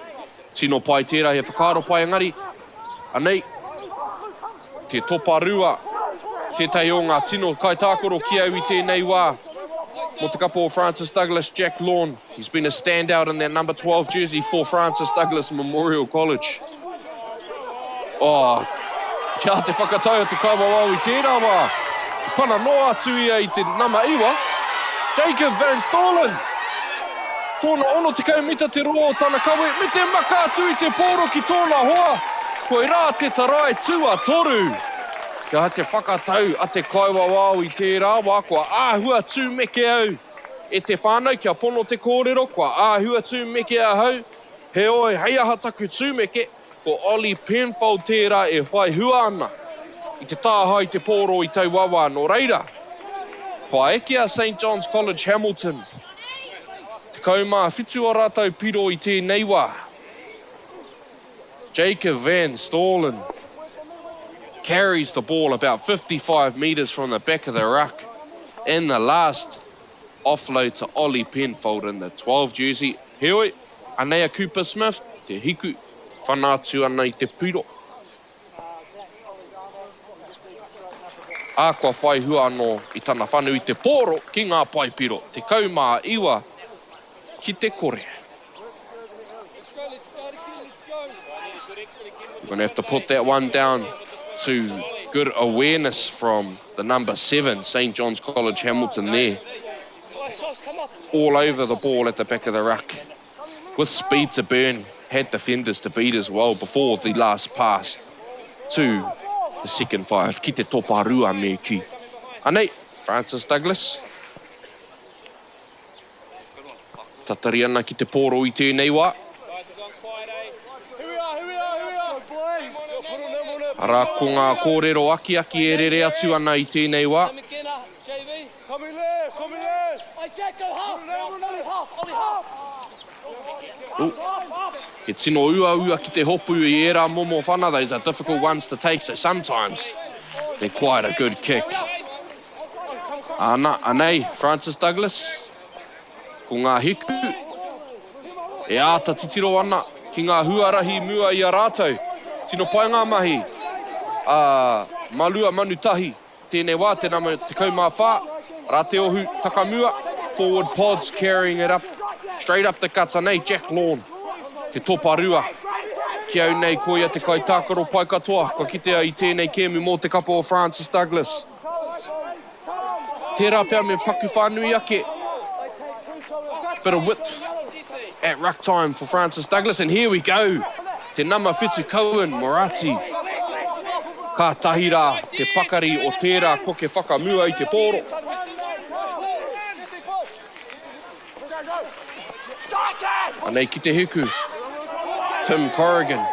Tino pai tērā he whakaro pai ngari. Anei, te topa rua. Tētai o ngā tino kaitākoro ki au i tēnei wā. Mo te kapo o Francis Douglas, Jack Lawn. He's been a standout in that number 12 jersey for Francis Douglas Memorial College. Oh, kia te whakatau te kaua wāwi tērā wā. Pana noa atu ia i te nama iwa. Jacob Van Stolen. Tōna ono te kaumita te roa o tana kawe. Me te maka atu i te pōro ki tōna hoa. Koe rā te tarai tua toru. Kia te whakatau a te kaua wāwi tērā wā. Kua āhua tū meke au. e te whānau kia pono te kōrero, kua āhua tūmeke a hau, he oi hei aha taku tūmeke, ko Ollie Penfold tērā e whai hua ana, i te tāhai te pōro i tau wawa no reira. Whaeke a St. John's College Hamilton, te kaumā whitu o rātou piro i tēnei wā. Jacob Van Storlen carries the ball about 55 metres from the back of the ruck, and the last offload to Ollie Penfold in the 12 jersey. Heoi, Anea Cooper Smith, te hiku, whanātu ana I te piro. A kua whai hua anō I tana whanu I te pōro ki ngā paipiro, te kaumā iwa ki te kore. We're going to have to put that one down to good awareness from the number 7, St. John's College Hamilton there. All over the ball at the back of the ruck. With speed to burn, had defenders to beat as well before the last pass to the second 5. Ki te toparua me ki. Anei, Francis Douglas. Tatari ana ki te pōro I tēnei wā. Ara ko ngā kōrero aki e rere atu ana I tēnei wā. He tino ua ki te hopu I era momo whana. Those are difficult ones to take, so sometimes they're quite a good kick. Anei, Francis Douglas. Ko ngā hiku. E āta titiro ana ki ngā huarahi mua I a rātou. Tino pai ngā mahi. Malua manutahi. Tēnei wā, te nama te kaumā whā. Rā te ohu takamua. Forward pods carrying it up. Straight up the guts. Anei, Jack Lawn. Te toparua. Ki au nei koia te kai tākaro pai katoa. Ka kitea I tēnei kēmu mō te kapo o Francis Douglas. Tērā pia me paku whānui ake. Bit of width at ruck time for Francis Douglas. And here we go. Te nama whitu Cohen Morati. Ka tahira te pakari o tērā ko ke whakamua I te pōro. Anei ki te hiku. Tim Corrigan.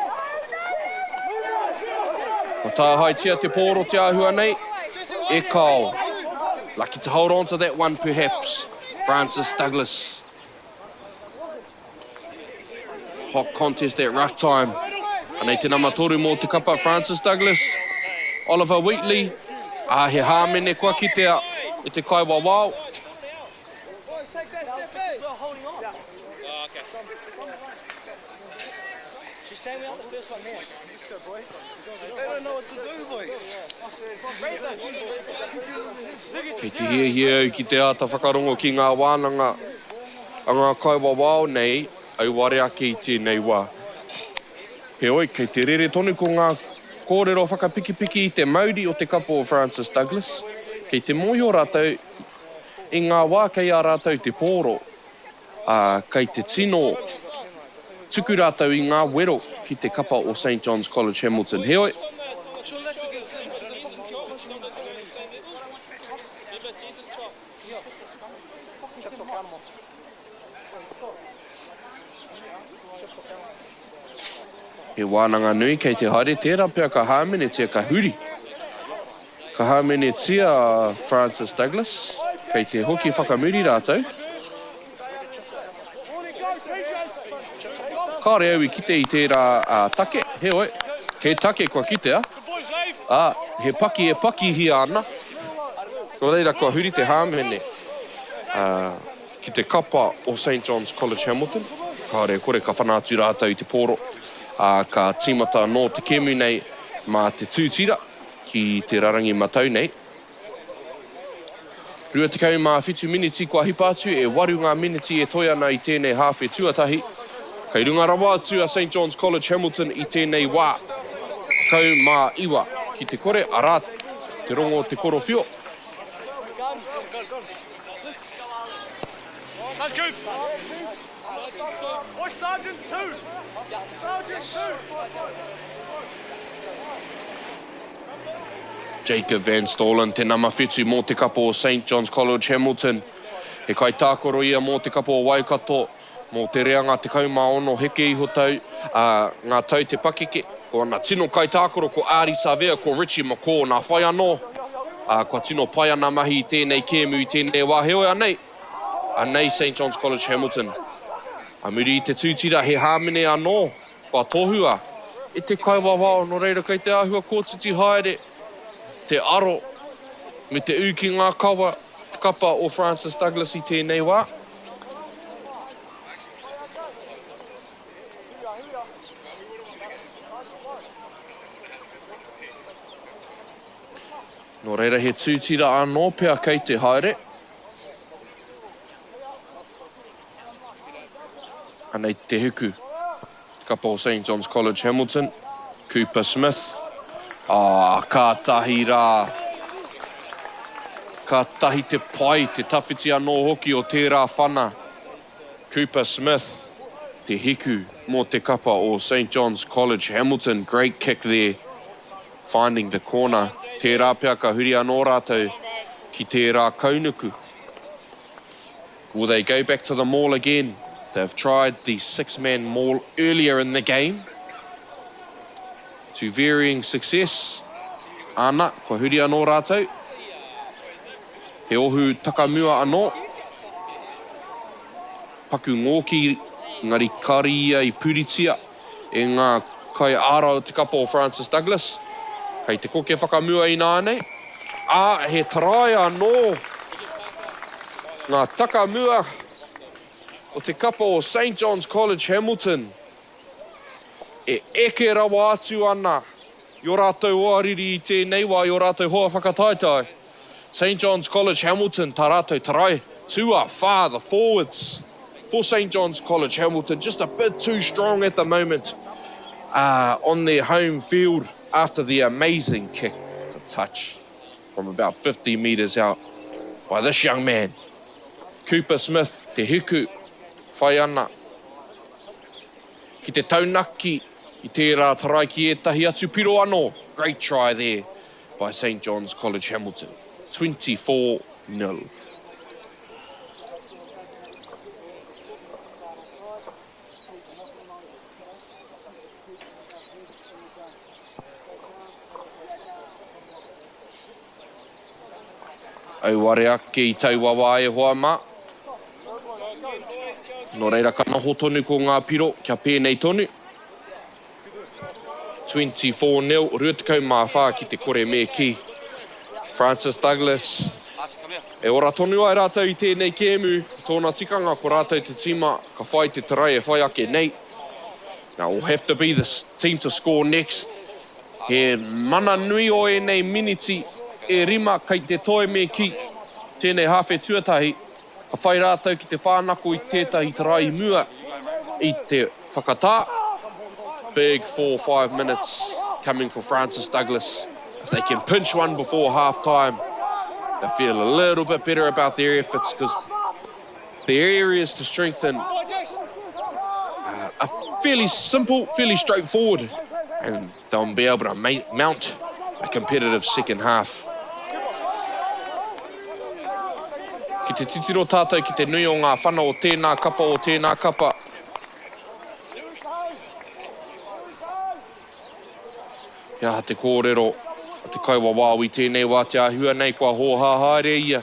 Ko tāhai tia te pōro te āhua nei. E kao. Lucky to hold on to that one perhaps. Francis Douglas. Hot contest at ruck time. Anei te nama toru mō te kapa Francis Douglas. Oliver Wheatley. He hāmene kua kitea I te kai wawao. Kei te hia ki te ata whakarongo ki ngā wānanga a ngā kai wawao nei au ware ake I tēnei wā. He oi, kei te rere tonu ko ngā kōrero whakapiki-piki I te mauri o te kapo o Francis Douglas. Kei te mohi o rātou I ngā wā kei a rātou te pōro. Kei te tino tuku rātou I ngā wero ki te kapa o St. John's College Hamilton. He oi. He wānanga nui kei te haere tērā pia ka hāmene tia ka huri. Ka hāmene tia Francis Douglas. Kei te hoki whakamuri rātou. Kāre au I kite I tērā take. He oi. He take kua kitea. He paki hia ana. Ko reira kua huri te hāmene. Ki te kapa o St. John's College Hamilton. Kāre kore ka whanātu rātou I te pōro. Ka tīmata no te kemu nei mā te tūtira ki te rarangi matau nei. Rua te kau mā whitu miniti kua hipātu e waru ngā miniti e toi ana I tēnei hawhe tuatahi. Kei runga rawa atu a St. John's College Hamilton I tēnei wā. Kau mā iwa ki te kore arā te rongo te koro whio.
That's good. Oi, Sergeant 2. Sergeant 2.
Jacob Van Storlen, te nama whitu mō te kapo o St. John's College Hamilton. He kai tākoro ia mō te kapa o Waikato, mō te reanga te kaumāono heke iho tau, ngā tau te pakeke, ko ana tino kai tākoro ko Ari Savea, ko Richie McCaw, nā whai anō, ko tino pai ana mahi I tēnei kēmu I tēnei wā heoi anei, anei St. John's College Hamilton. A muri I te tūtira he hāmene anō, ko a tohua, I te kaiwawao, no reira kei te āhua kōtiti haere, te aro, me te uki ngā kawa, te kapa o Francis Douglas I tēnei wā. No reira he tūtira anō pea kei te haere. Anei te huku, te kapa o St. John's College Hamilton, Cooper Smith. Ka tahi rā. Ka tahi te pai, te tawhiti anō hoki o tērā whana. Cooper Smith, te hiku mō te kapa o St. John's College Hamilton. Great kick there, finding the corner. Tērā pea ka huri anō rātou ki tērā kaunuku. Will they go back to the maul again? They've tried the six-man maul earlier in the game. To varying success. Ana, kua huri anō rātou. He ohu takamua anō. Paku ngōki, ngari karia I puritia. E ngā kai ara o te kapa o Francis Douglas. Kei te koke whakamua I nānei. He tarae anō. Ngā takamua o te kapa o St. John's College Hamilton. E eke rawa atu ana. I rātou wāriri I tēnei wā, I rātou hoa whakataitai. St. John's College Hamilton, tā rātou tarai. Tua, far, the forwards. For St. John's College Hamilton, just a bit too strong at the moment. On their home field after the amazing kick to touch from about 50 metres out by this young man. Cooper Smith, te hiku, whai ana. Ki te taunaki, I tērā tarai ki etahi atu piro anō. Great try there by St. John's College Hamilton. 24-0. Au ware ake I tau wawa e hoa mā. No reira ka noho tonu ko ngā piro, kia pēnei tonu. 24-0, ruatakau mā whā ki te kore me ki. Francis Douglas. E ora tonu ai rātou I tēnei kēmu, tōna tikanga ko rātou te tima, ka whai te tarai e whai ake nei. Now we'll have to be the team to score next. He mana nui o e nei miniti, e rima kei te toi me ki. Tēnei hawhe tuatahi, ka whai rātou ki te whānako I tētahi tarai mua I te whakatā. Big 4-5 minutes coming for Francis Douglas. If they can pinch one before half-time, they'll feel a little bit better about their efforts because their areas to strengthen are fairly simple, fairly straightforward, and they'll be able to mount a competitive second half. Ki te titiro tātou ki te nui o ngā whana o tēnā kapa. Ia te kōrero, te kaiwa wāwi tēnei wā te ahua nei kua hōhā haere ia.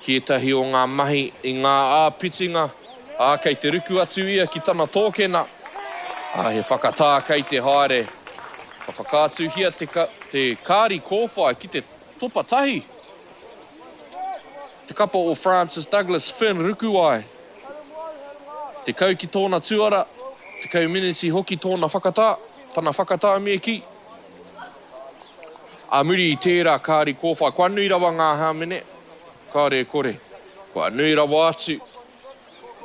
Ki etahi o ngā mahi I ngā āpitinga, kei te ruku atu ia ki tana tōkena. He whakatā kei te haere. Ka whakātu hia te kāri kōwhai ki te topatahi. Te kapa o Francis Douglas, Finn ruku ai. Te kau ki tōna tuara, te kau miniti hoki tōna whakatā. Tana whakatā me ki. Muri I tērā kāri kōwhai. Kua nui rawa ngā hāmene. Kāre kore. Kua nui rawa atu.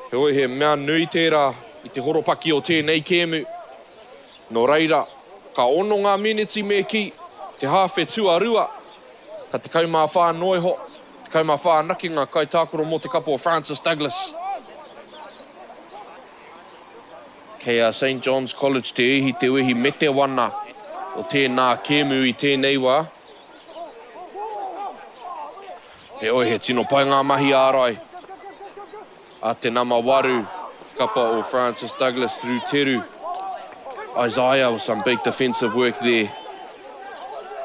He oi he mea nui tērā I te horopaki o tēnei kēmu. No reira, ka ono ngā miniti me ki. Te hawhe tuarua. Ka te kaumā whānoiho. Te kaumā whānakinga kai tākoro mō te kapa o Francis Douglas. Kei a St. John's College te ihi me te wana o tēnā kēmu I tēnei wā. He oi he tino pai ngā mahi ārai. A te nama waru, kapa o Francis Douglas through Teru. Isaiah with some big defensive work there.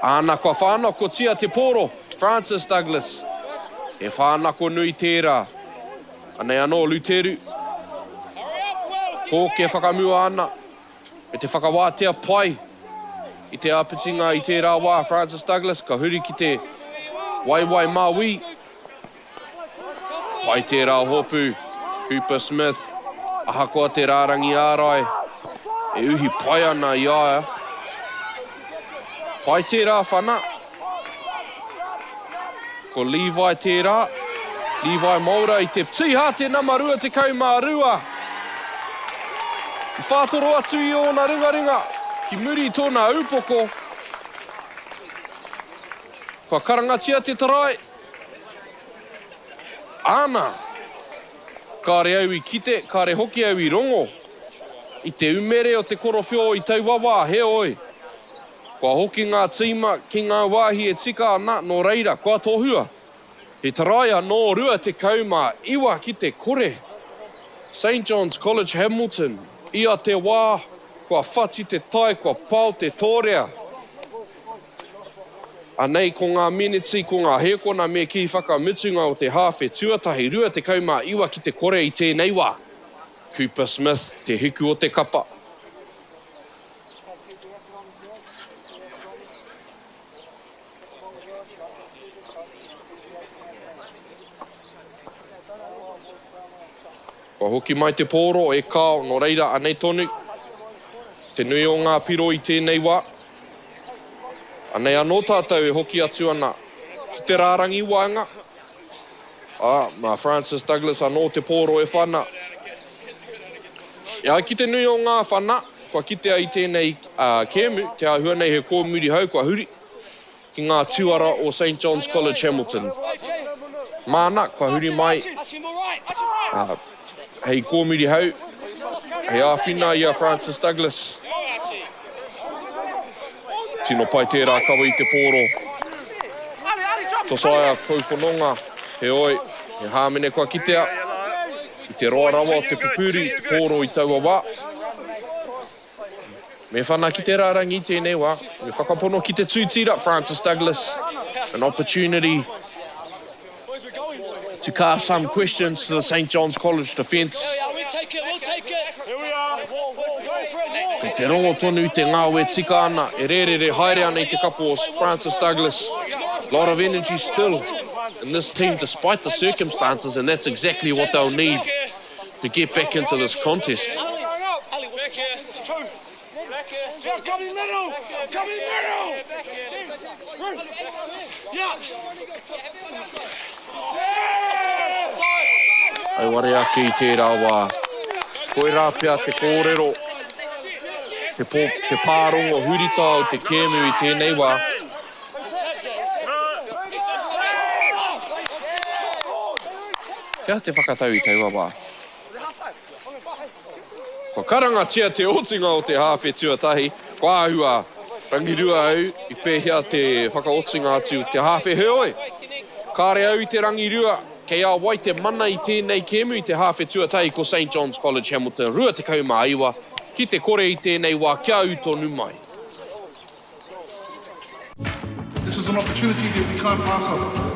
Ānako whānako tia te poro, Francis Douglas. He whānako nui tērā. Anei anō Luteru. Ko ke whakamua ana. Me te whakawātea pai. I te apitinga i tērā wā, Francis Douglas. Ka huri ki te waiwai māui. Pai tērā hopu. Cooper Smith. Ahakoa te rārangi ārai. E uhi pai ana i aia. Pai tērā whana. Ko Levi tērā. Levi Maura i te tiha te nama rua te kaumā rua. I whātoro atu i ona ringaringa. Ki muri tōna upoko. Kua karangatia te tarai. Ana. Kāre au i kite, kāre hoki au i rongo. I te umere o te korowhio i tauwawa, he oi. Kua hoki ngā tīma ki ngā wāhi e tika ana no reira, kua tōhua. He taraia nō rua te kaumā, iwa ki te kore. St. John's College Hamilton, ia te wā, kua whati te tai, kua pau te tōrea. Anei ko ngā miniti, ko ngā hekona me ki whakamitunga o te hawhe tuatahi, rua te kaumā, iwa ki te kore i tēnei wā. Cooper Smith, te hiku o te kapa. Kua hoki mai te pōro e kao no reira anei tonu. Te nui o ngā piro i tēnei wā. Anei anō tātou e hoki atu ana ki te rārangi wānga. Ma Francis Douglas anō te pōro e whana. Ia ki te nui o ngā whana, kua kitea i tēnei kēmu, te ahua nei he kōmuri hau kua huri, ki ngā tuara o St. John's College Hamilton. Māna, kua huri mai, hei kōmuri hau, hei āwhina ia Francis Douglas. Tino pai tērā kawa i te pōro. Tosaia kauwhanonga, he oi, he hāmene kua kitea. I te roa rawa o te pupuri, te pōro i taua wā. Me whana ki te rārangi i tēnei wā. Me whakapono ki te tūtira, Francis Douglas. An opportunity to cast some questions to the St. John's College defence.
We'll take it. Here we are.
Kei te rongo tonu i te ngāwe tika ana, e rere haere ana i te kapo o Francis Douglas. A lot of energy still in this team despite the circumstances, and that's exactly what they'll need to get back into this contest.
Back here. It's true. Back here. Come in middle. Yeah.
Ai ware ake i tērā wā. Koe rā pia te kōrero. Te pārongo hurita o te kēmu i tēnei wā. Kia te whakatau i taua wā. Kua karangatia te otinga o te hawhe tuatahi. Kua ahua rangirua au i pēhia te whakaotinga atu te hawhe heoi. Kāre au i te rangirua. Kei a wai te mana i tēnei kēmu i te hawhe tuatahi ko St. John's College Hamilton. Rua te kaumā iwa. Ki te kore i tēnei wā kia au tonu mai.
This is an opportunity that we can't pass up.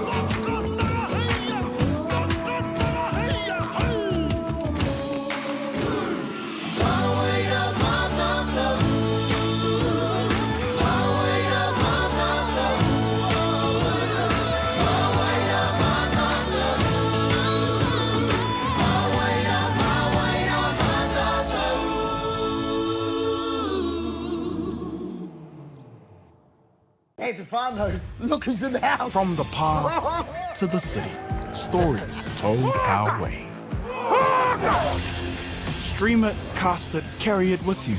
Hey, Stefano, look who's in the house.
From the park to the city, stories told our way. Stream it, cast it, carry it with you.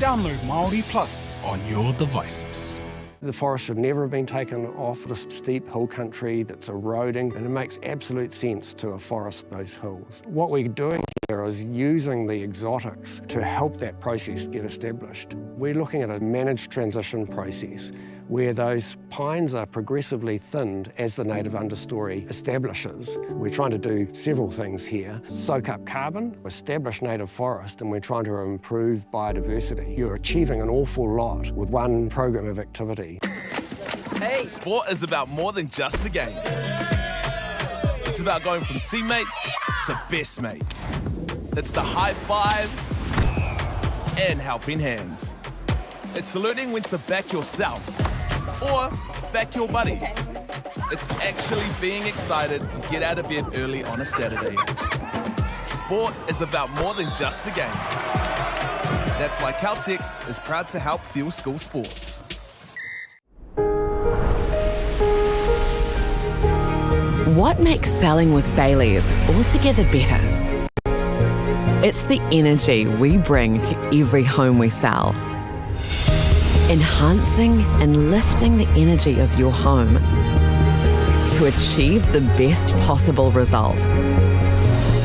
Download MāORI Plus on your devices.
The forest should never have been taken off this steep hill country that's eroding, and it makes absolute sense to afforest those hills. What we're doing here is using the exotics to help that process get established. We're looking at a managed transition process where those pines are progressively thinned as the native understory establishes. We're trying to do several things here. Soak up carbon, establish native forest, and we're trying to improve biodiversity. You're achieving an awful lot with one program of activity.
Hey. Sport is about more than just the game. It's about going from teammates to best mates. It's the high fives and helping hands. It's learning when to back yourself or back your buddies. It's actually being excited to get out of bed early on a Saturday. Sport is about more than just the game. That's why Caltex is proud to help fuel school sports.
What makes selling with Baileys altogether better? It's the energy we bring to every home we sell. Enhancing and lifting the energy of your home to achieve the best possible result.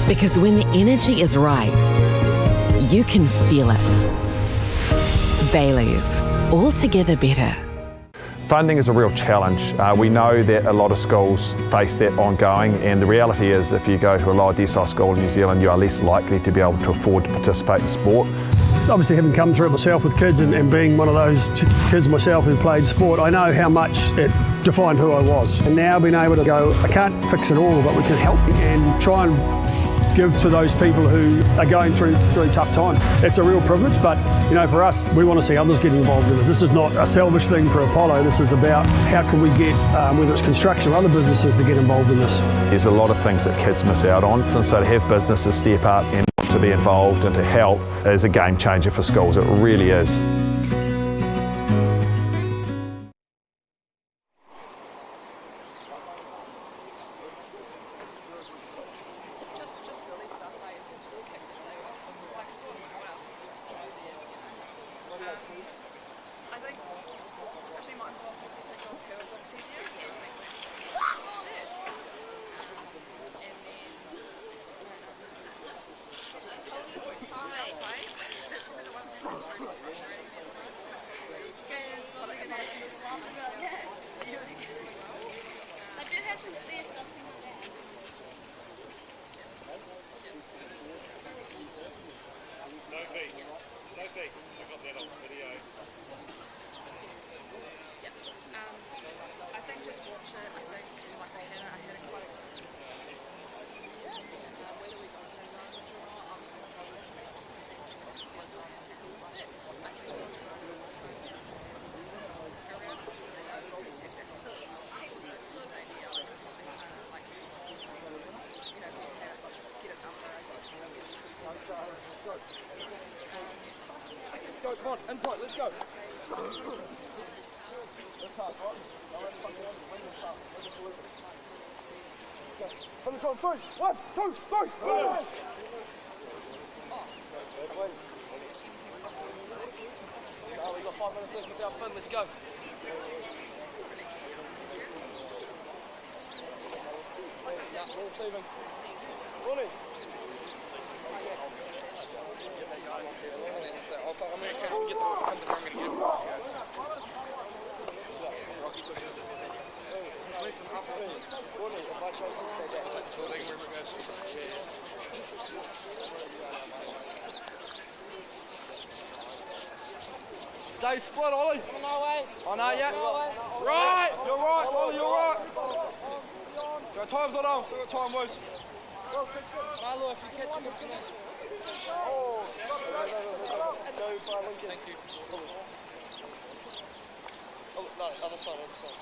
Because when the energy is right, you can feel it. Baileys, altogether better.
Funding is a real challenge. We know that a lot of schools face that ongoing, and the reality is if you go to a lower decile school in New Zealand, you are less likely to be able to afford to participate in sport.
Obviously, having come through it myself with kids and being one of those kids myself who played sport, I know how much it defined who I was. And now being able to go, I can't fix it all, but we can help and try and give to those people who are going through a tough time. It's a real privilege, but you know, for us, we want to see others get involved with it. This is not a selfish thing for Apollo. This is about how can we get, whether it's construction or other businesses, to get involved in this.
There's a lot of things that kids miss out on, and so to have businesses step up and want to be involved and to help is a game changer for schools. It really is.
Go, come on, inside, let's go. Finish on 3, 1, 2, 3, go! We've got 5 minutes left without Finn, let's go. Yeah, Will Stevens. Ronnie. Stay split, Ollie. On our way. On our yeah. Right. You're right, Ollie, you're right. So time's not on, so time was. Marlo, if you catch him, come in. Oh, thank you. Oh, no, other side, other side.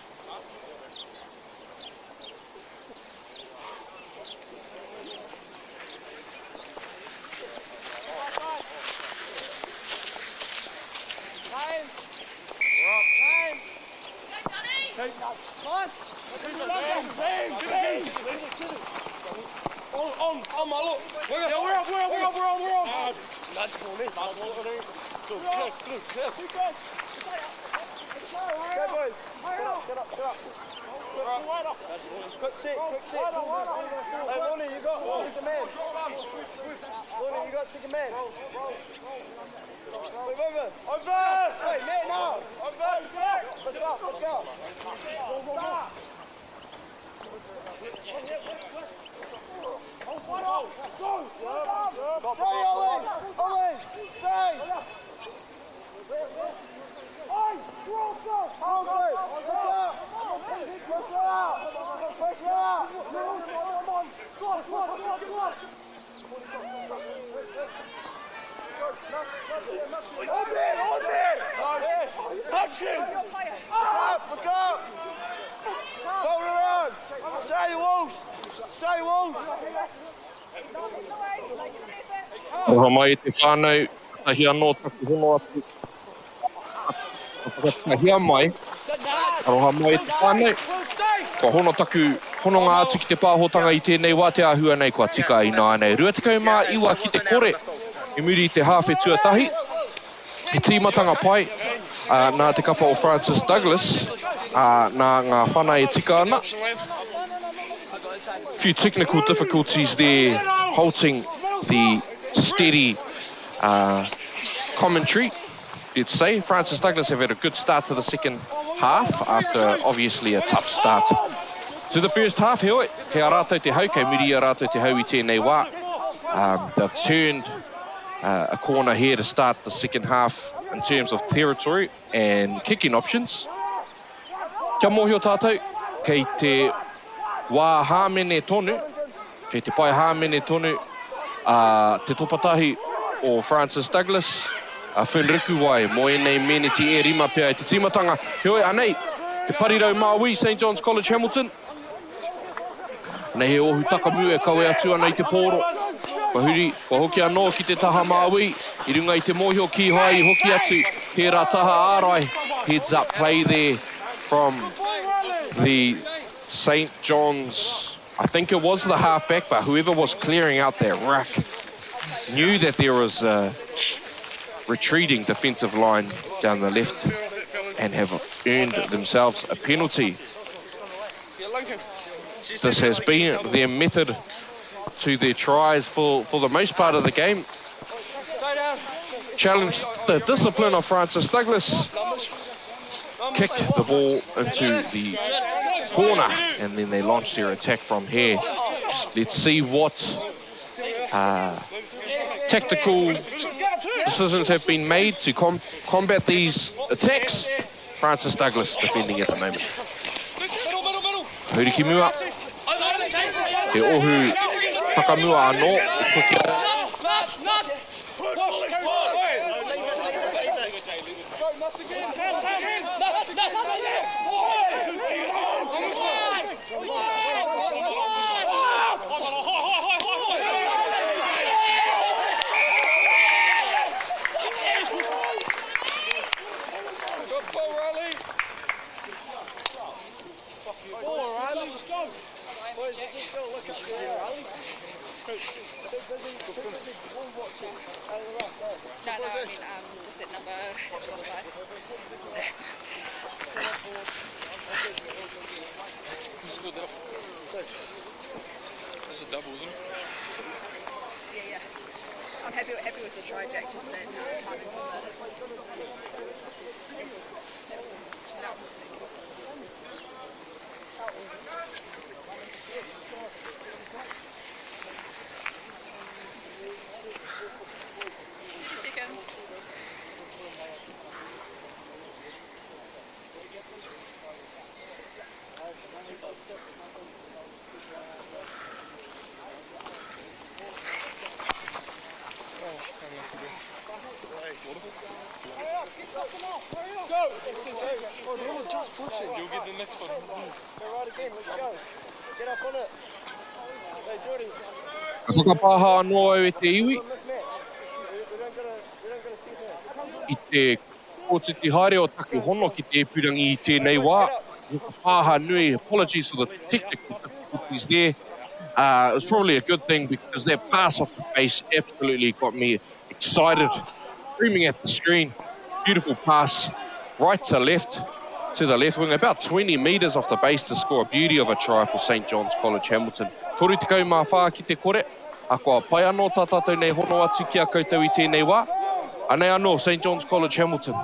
On, my look. Yeah, we're on. Nice ball, mate. Good. Okay, boys. Shut up. Quick set. Hey, Lonnie, you got second man. Lonnie, you got second man. Wait, over. Wait, man, now. Over.
Roha mai te whānau, tahi anō taku hono atu. Whakatahia mai, roha mai te whānau. Ko hono taku, hono ngā atu ki te pāhotanga I tēnei wā te āhua nei kua tika I nā nei. Rua tekau mā iwa ki te kore, I muri te hāwhe tuatahi. He tīmatanga pai, nā te kapa o Francis Douglas, nā ngā whana e tika ana. Few technical difficulties there, halting the steady commentary, let's say. Francis Douglas have had a good start to the second half after obviously a tough start to the first half. Heoi, kei a rātou te hau, kei muri a rātou te hau I tēnei wā. They've turned a corner here to start the second half in terms of territory and kicking options. Kia mōhio tātou, kei te wā hāmene tonu, kei te pai hāmene tonu, te topatahi o Francis Douglas, whenriku wai, mo enei meneti e rima pia I te tīmatanga. Heoi, anei, te parirau MΑORI, St John's College Hamilton. Nei he ohu takamu e kawe atu ana I te pōro. Kua huri, kua hoki anō ki te taha MΑORI, I runga I te mōhio ki hai hoki atu, pērā taha ārai. Heads up play there from the St John's, I think it was the halfback, but whoever was clearing out that ruck knew that there was a retreating defensive line down the left and have earned themselves a penalty. This has been their method to their tries for the most part of the game. Challenged the discipline of Francis Douglas, kicked the ball into the corner, and then they launched their attack from here. Let's see what tactical decisions have been made to combat these attacks. Francis Douglas defending at the moment. Huri ki mua. He ohu takamua anō.
This is a double, isn't it?
Yeah. I'm happy with the try, Jack, just that timing from the... 2 seconds.
Just pushing. You'll get the next one. Go right again, let's go. Get up on it. Hey, Jordy.
Ka whakapāha anō au e te iwi. I te kōtiti haere o taku hono ki te epurangi I tēnei wā. Whakapāha nui, apologies for the technical difficulties there. It was probably a good thing because that pass off the base absolutely got me excited. Screaming at the screen. Beautiful pass. Right to left. To the left wing, about 20 metres off the base to score a beauty of a try for St John's College Hamilton. Tori te kau mā whā ki te kore, a kua pai anō tā tātou nei hono atu ki a koutou I tēnei wā. Anei anō, St John's College Hamilton.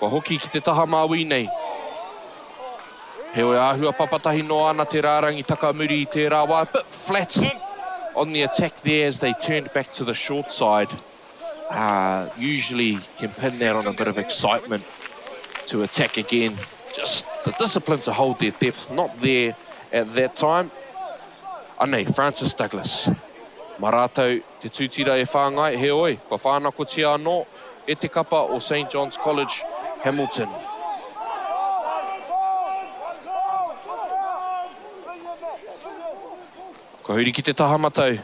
Ko hoki ki te taha māui nei. He oe āhua papatahi no ana te rārangi takamuri I te rā wā. A bit flat on the attack there as they turned back to the short side. Usually can pin that on a bit of excitement to attack again. Just the discipline to hold their depth, not there at that time. Anei, Francis Douglas. Marātou te tūtira e whāngai, he oi, kua whānako tia anō, e te kapa o St. John's College, Hamilton. Ko huri ki te taha matau.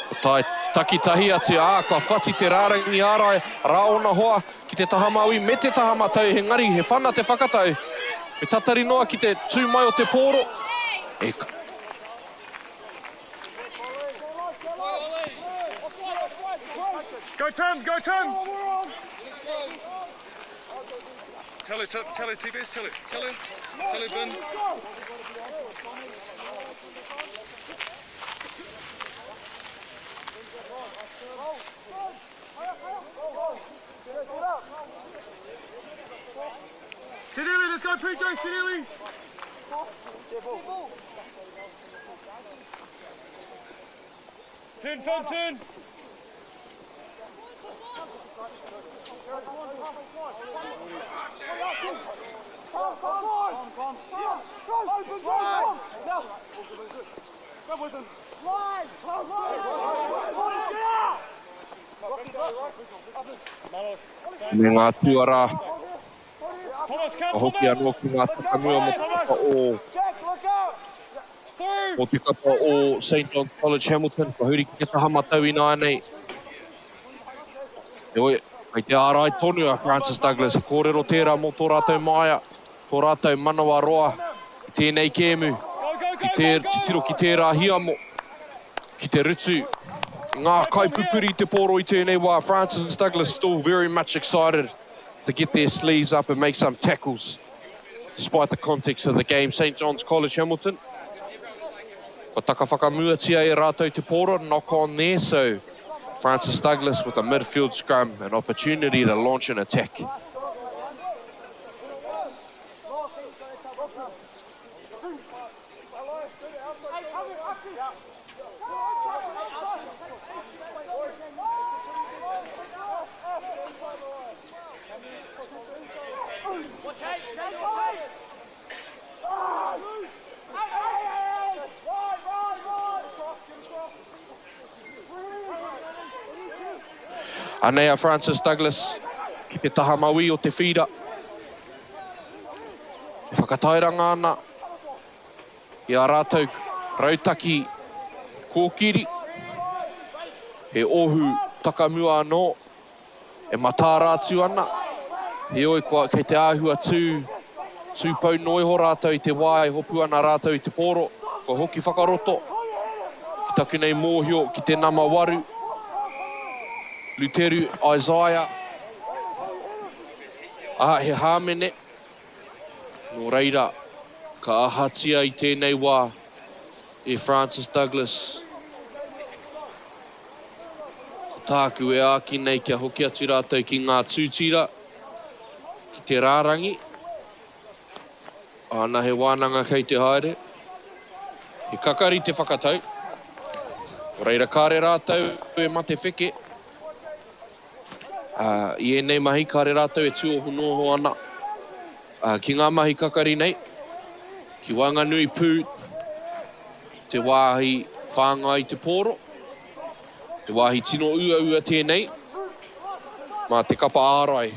Ko tai takitahi atu, kua whati te rārangi ārai, rāona hoa ki te taha maui me te taha matau, he ngari, he whana te whakatau. Me tatari noa ki te tū mai o te pōro.
Go Tim, go Tim! Tell it, TBS, tell it, Ben. Sidili, let's go PJ, Sidili! Turn!
Me ngā tuara. Hoki anō ki ngā takamua mo te kapa o St. John's College Hamilton. Ka huri ki te taha matau I nā nei. E oi, kei te ārai tonu a Francis Douglas. Kōrero tērā mō tō rātou maia, tō rātou manawa roa, ki tēnei kēmu, ki te tiro ki tērā hiamo, ki te rutu. Ngā kaipupuri te pōro I tēnei wā. Francis Douglas still very much excited to get their sleeves up and make some tackles, despite the context of the game. St. John's College Hamilton. Ko taka whakamuatia E rātou te pōro, knock on there, so Francis Douglas with a midfield scrum, an opportunity to launch an attack. Anea Francis Douglas, ki te taha maui o te whira. E whakatairanga ana, I a rātou rautaki kōkiri. He ohu takamua anō, e matarātu ana. He oi kei te āhua tūpau noiho rātou I te wā, e hopu ana rātou I te pōro. Ko hoki whakaroto, ki taku nei mōhio, ki te nama waru. Luteru Isaiah. He hāmene. Nō reira, ka ahatia I tēnei wā E Francis Douglas. Ko tāku e āki nei kia hoki atu rātou ki ngā tūtira, ki te rārangi. Ana he wānanga kei te haere. He kakari te whakatau. Nō reira, kāre rātou e mate wheke. I nei mahi kāre rātou e tuohu noho ana. Ki ngā mahi kakari nei, ki Whanganui pū, te wāhi whāngai te pōro, te wāhi tino ua tēnei, mā te kapa ārai,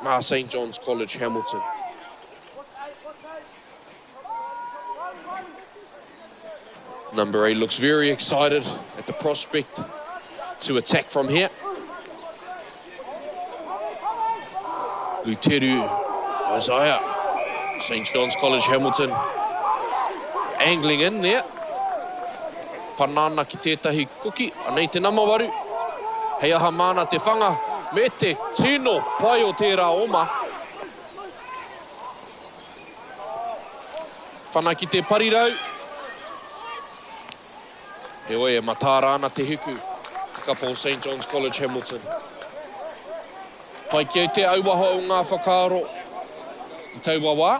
mā St. John's College Hamilton. Number 8 looks very excited at the prospect to attack from here. Luteru Isaiah, St. John's College Hamilton, angling in there. Panana ki tētahi kuki, anei te namawaru. Hei aha mana te whanga, me te tino pai o tērā oma. Whana ki te parirau. He oi e matāra ana te hiku, te kapa o St. John's College Hamilton. pai ki te auaha o ngā whakaaro I taua wā.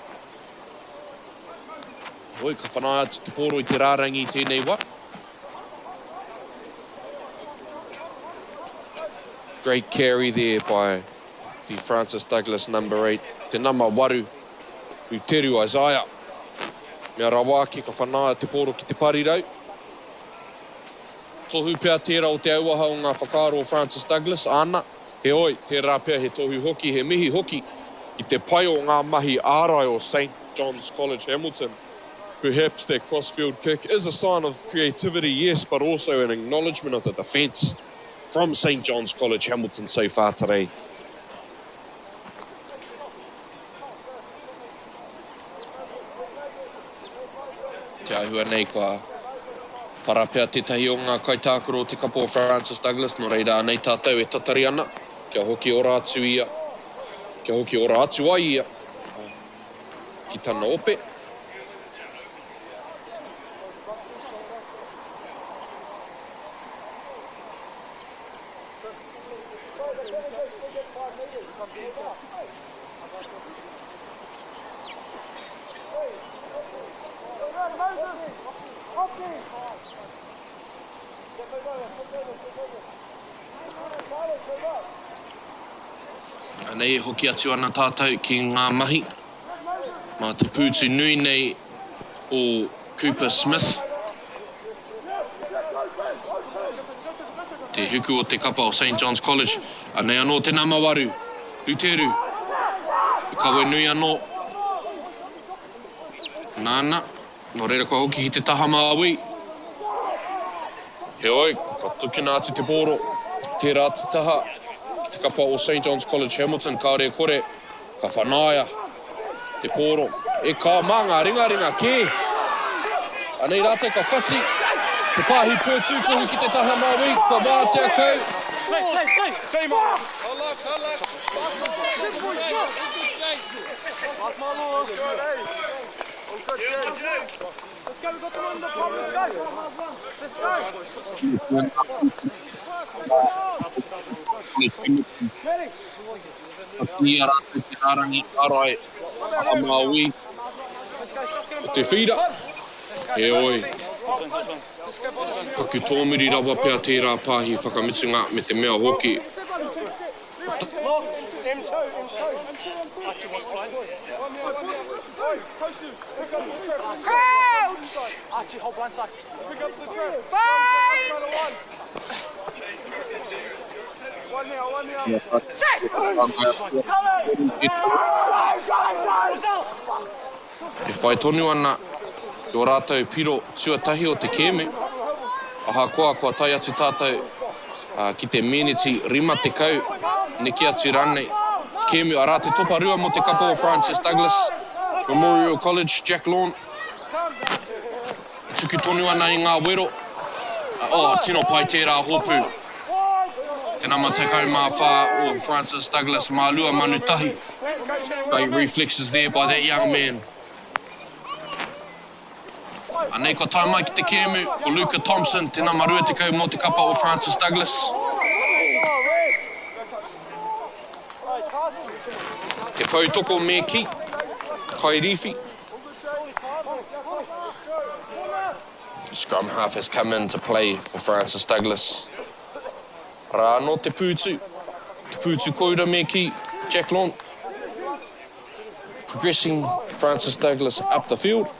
Oi, ka whanau atu te pōro I te rārangi I tēnei wā. Great carry there by the Francis Douglas number 8. Te nama waru, Uteru Isaiah. Mea rawa ki ka whanau te pōro ki te parirau. Tohu pia tērā o te auaha o ngā whakaaro o Francis Douglas, ana. He oi, tērā pia he tohu hoki, he mihi hoki. I te pai o ngā mahi ārai o St. John's College Hamilton. Perhaps their crossfield kick is a sign of creativity, yes, but also an acknowledgement of the defence from St. John's College Hamilton so far today. Te ahua nei kua wharapea tetahi o ngā kaitākaro o te kapo o Francis Douglas, no reira anei tātou e tatari ana. Kia hoki ora atu ia. Kia hoki ora atu ai ia. Ki tana ope. Anei hoki atu ana tātou ki ngā mahi. Mā te pūtu nui nei o Cooper Smith. Te huku o te kapa o St. John's College. Anei anō te nama waru. Uteru. I kawe nui anō. Nāna. No reira kua hoki ki te taha māui. He oi, ka tukina atu te pōro. Tērā te taha. Te kapa o St. John's College Hamilton, ka rea kore, ka whanaia, te pōro. E ka manga ringa kē. Anei rātou ka whati, te pāhi pūtū kohu ki te taha māui, ka wā te akau.
Team on! Simple boy shot! Pass my lord. Let's go, we've got the one in the front, let's go! Let's go!
Ia rātou te rārangi ārai a Māui. O te whira. He oi. Kaku tōmuri rawa pia tērā pāhi whakamitunga me te mea hoki.
Crouch! Archie, hold blind side. Pick up the thread. Five! One now. Set!
E whai tonu ana I o rātou piro tuatahi o te kēme. Aha kua tai atu tātou ki te meneti rima te kau. Neki atu ranei. Te kēme a rā te topa rua mo te kapo o Francis Douglas. Memorial College, Jack Lawn. Tuku tonu ana I ngā wero. Tino pai tērā hopu. Te nama te kau mā whā o Francis Douglas mā lua manutahi. Great reflexes there by that young man. Anei ko tau mai ki te kēmu o Luca Thompson, te nama rua te kau mō te kapa o Francis Douglas. Te pautoko me ki, kai rifi. Scrum half has come in to play for Francis Douglas. Rā no te pūtu koura me ki, Jack Lawn. Progressing Francis Douglas up the field.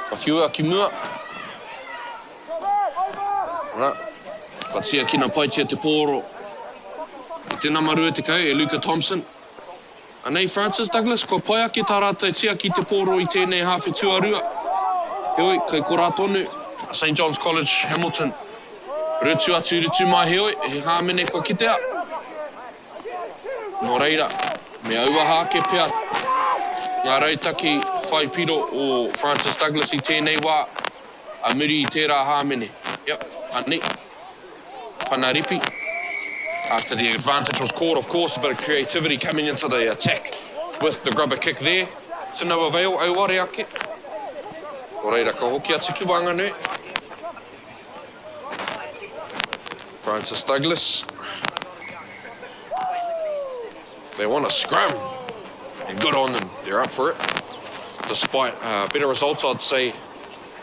Ka whiua ki mua. Ka tia kina paitia te pōro. I te namarua te kau e Luca Thompson. Anei Francis Douglas, ko pai ake tā rātou tia ki te pōro I tēnei hawhi tuarua. Heoi, kai korā tonu, a St. John's College Hamilton. Rutu mai heoi, he hāmene ko kitea. No reira, me auaha ake pia. Ngā rautaki whai piro o Francis Douglas I tēnei wā. A muri I tērā hāmene. Yep, anei. Whanaripi. After the advantage was caught, of course, a bit of creativity coming into the attack with the grubber kick there. To no avail, MāORI ake. O reira ka hoki atu ki Whanganui. Francis Douglas. They want a scrum, and good on them. They're up for it. Despite better results, I'd say,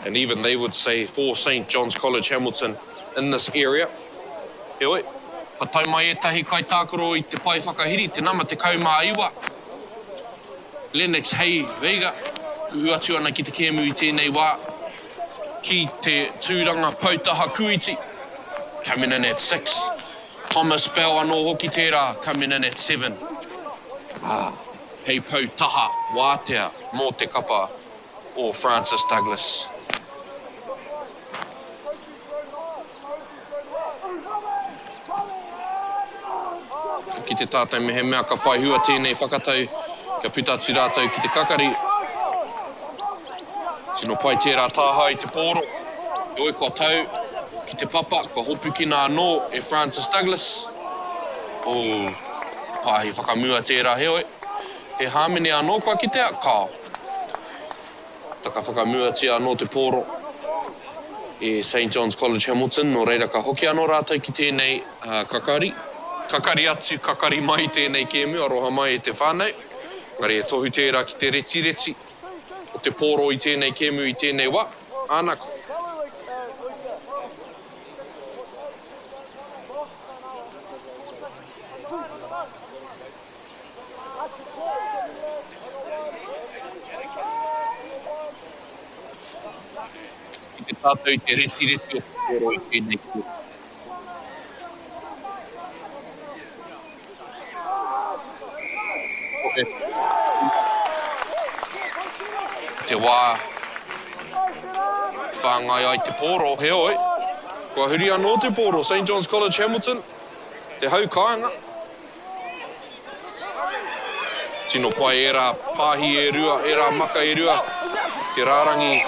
and even they would say, for St. John's College Hamilton in this area. He oi, patai mai e tahi kai tākoro I te pai whakahiri, te nama te kaumā iwa. Lennox hei veiga, uhu atu ana ki te kēmu I tēnei wā. Ki te tūranga pautaha kuiti, coming in at 6. Thomas Bell anō hoki tērā, coming in at 7. Hei pautaha wātea mō te kapa o Francis Douglas. Ki te tātai mehe mea ka whai hua tēnei whakatau, ka puta atu rātou ki te kakari. Tino pai tērā tāha I te pōro. E oi kua tau ki te papa, kua hopu ki nā anō e Francis Douglas. Pāhi whakamua tērā he oi. He hāmene anō kua ki te kā. Taka whakamua tia anō te pōro e St. John's College Hamilton, no reira ka hoki anō rātou ki tēnei kakari. Kakari atu, kakari mai tēnei kēmu, aroha mai e te whānau. Ngari e tohu tērā ki te reti o te pōro I tēnei kēmu I tēnei wā. Ānako. Ki te tātou te reti o te pōro I tēnei kēmu. Te wā whāngai ai te pōro, he oi. Kua huri anō te pōro, St. John's College Hamilton, te hau kāinga. Tino pai e rā pāhi e rua, e rā maka e rua, te rārangi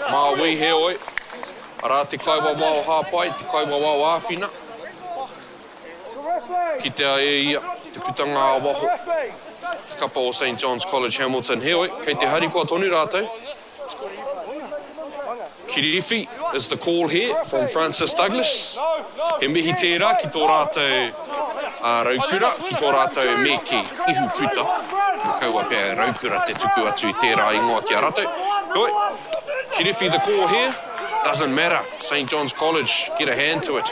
Māui he oi. Arā te kaiwa wao hāpai, te kaiwa wao āwhina. Ki te a e ia, te putanga a waho. Kapa o St. John's College Hamilton he oi, kei te hari kua tonu rātou. Kiriwhi is the call here from Francis Douglas. He mihi tērā ki tō rātou raukura, ki tō rātou meki ihu kuta. Mo kaua pēr raukura te tuku atu I tērā ingoa ki a rātou. Oi, Kiriwhi the call here, doesn't matter. St. John's College, get a hand to it.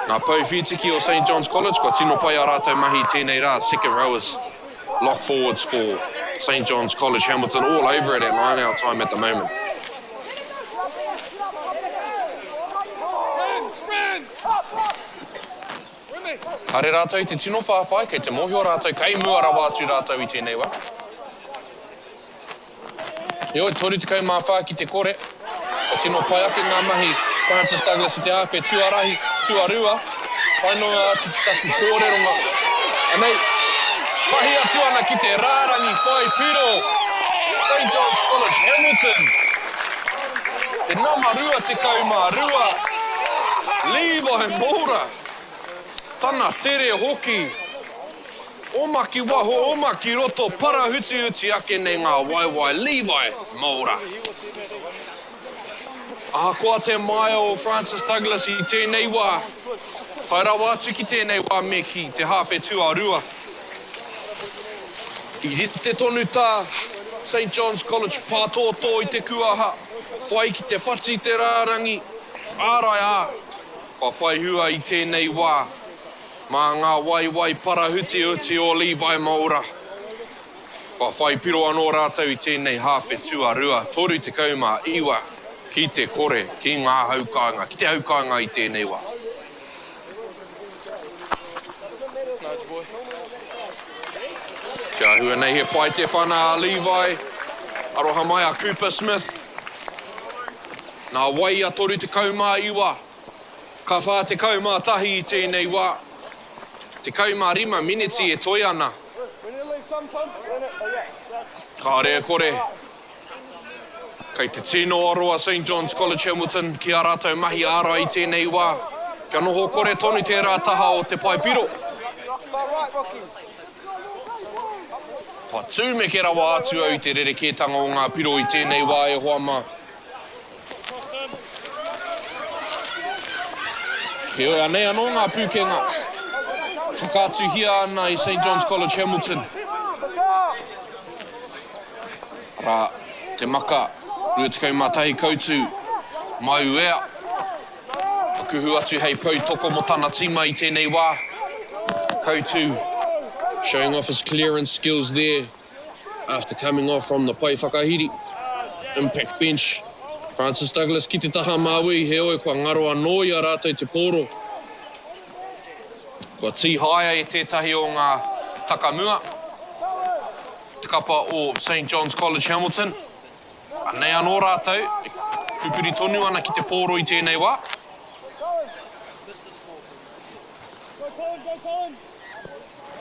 Ngā pau whitiki o St. John's College, kua tino pai a rātou mahi tēnei rā, second rowers, lock forwards for St. John's College Hamilton, all over it at line-out time at the moment. Hare rātou te tino whāwhai, kei te mohio rātou, kei mua rawa atu rātou I tēnei wā. E oi, toru te kaumā whā ki te kore, ka tino pai ake ngā mahi, Francis Douglas I te hawhi tuarahi, tuarua, whainoa atu ki taku kōreronga. Anei, pahi atu ana ki te rārangi whai piro, St. John's College Hamilton. Te nama rua te kaumā rua, Levi Mora. Tana tere hoki. Omaki waho, omaki roto, para huti ake nei ngā waiwai, Levi Mora. Ahakoa te mai o Francis Douglas I tēnei wā. Whai rawa atu ki tēnei wā me ki te hawhi tuarua. I rite tonu tā, St. John's College pātōtō I te kuaha. Whai ki te whati te rārangi. Ārai ā. Ka whai hua I tēnei wā. Mā ngā waiwai parahuti o Levi Mora. Ka whai piro anō rātou I tēnei hawhi tuarua. Toru te kaumā iwa ki te kore, ki ngā haukāinga, ki te haukāinga I tēnei wā. Kia hua nei he pai te whana a Levi. Aroha mai a Cooper Smith. Nā wai a toru te kaumā iwa. Ka whā te kaumā tahi I tēnei wā. Te kaumā rima miniti e toi ana. Ka rea kore. Kei te tino aroa St. John's College Hamilton ki a rātou mahi ara I tēnei wā. Kia noho kore tonu tērā taha o te pai piro. Ka tūme ke rawa atu au te rerekētanga o ngā piro I tēnei wā e hoa mā. He oi anei anō ngā pūkenga. Whakaatu hia ana I St John's College Hamilton. Rā, te maka, rua te kaumatahi koutu, mai uea. Kuhu atu hei pau toko mo tana tima I tēnei wā. Koutu, showing off his clearance skills there after coming off from the pai whakahiri. Impact bench. Francis Douglas ki te taha māui, he oi kua ngaro anō I a rātou te pōro. Kua tīhaia I tētahi o ngā takamua. Te kapa o St John's College Hamilton. Anei anō rātou, e pupuri tonu ana ki te pōro I tēnei wā.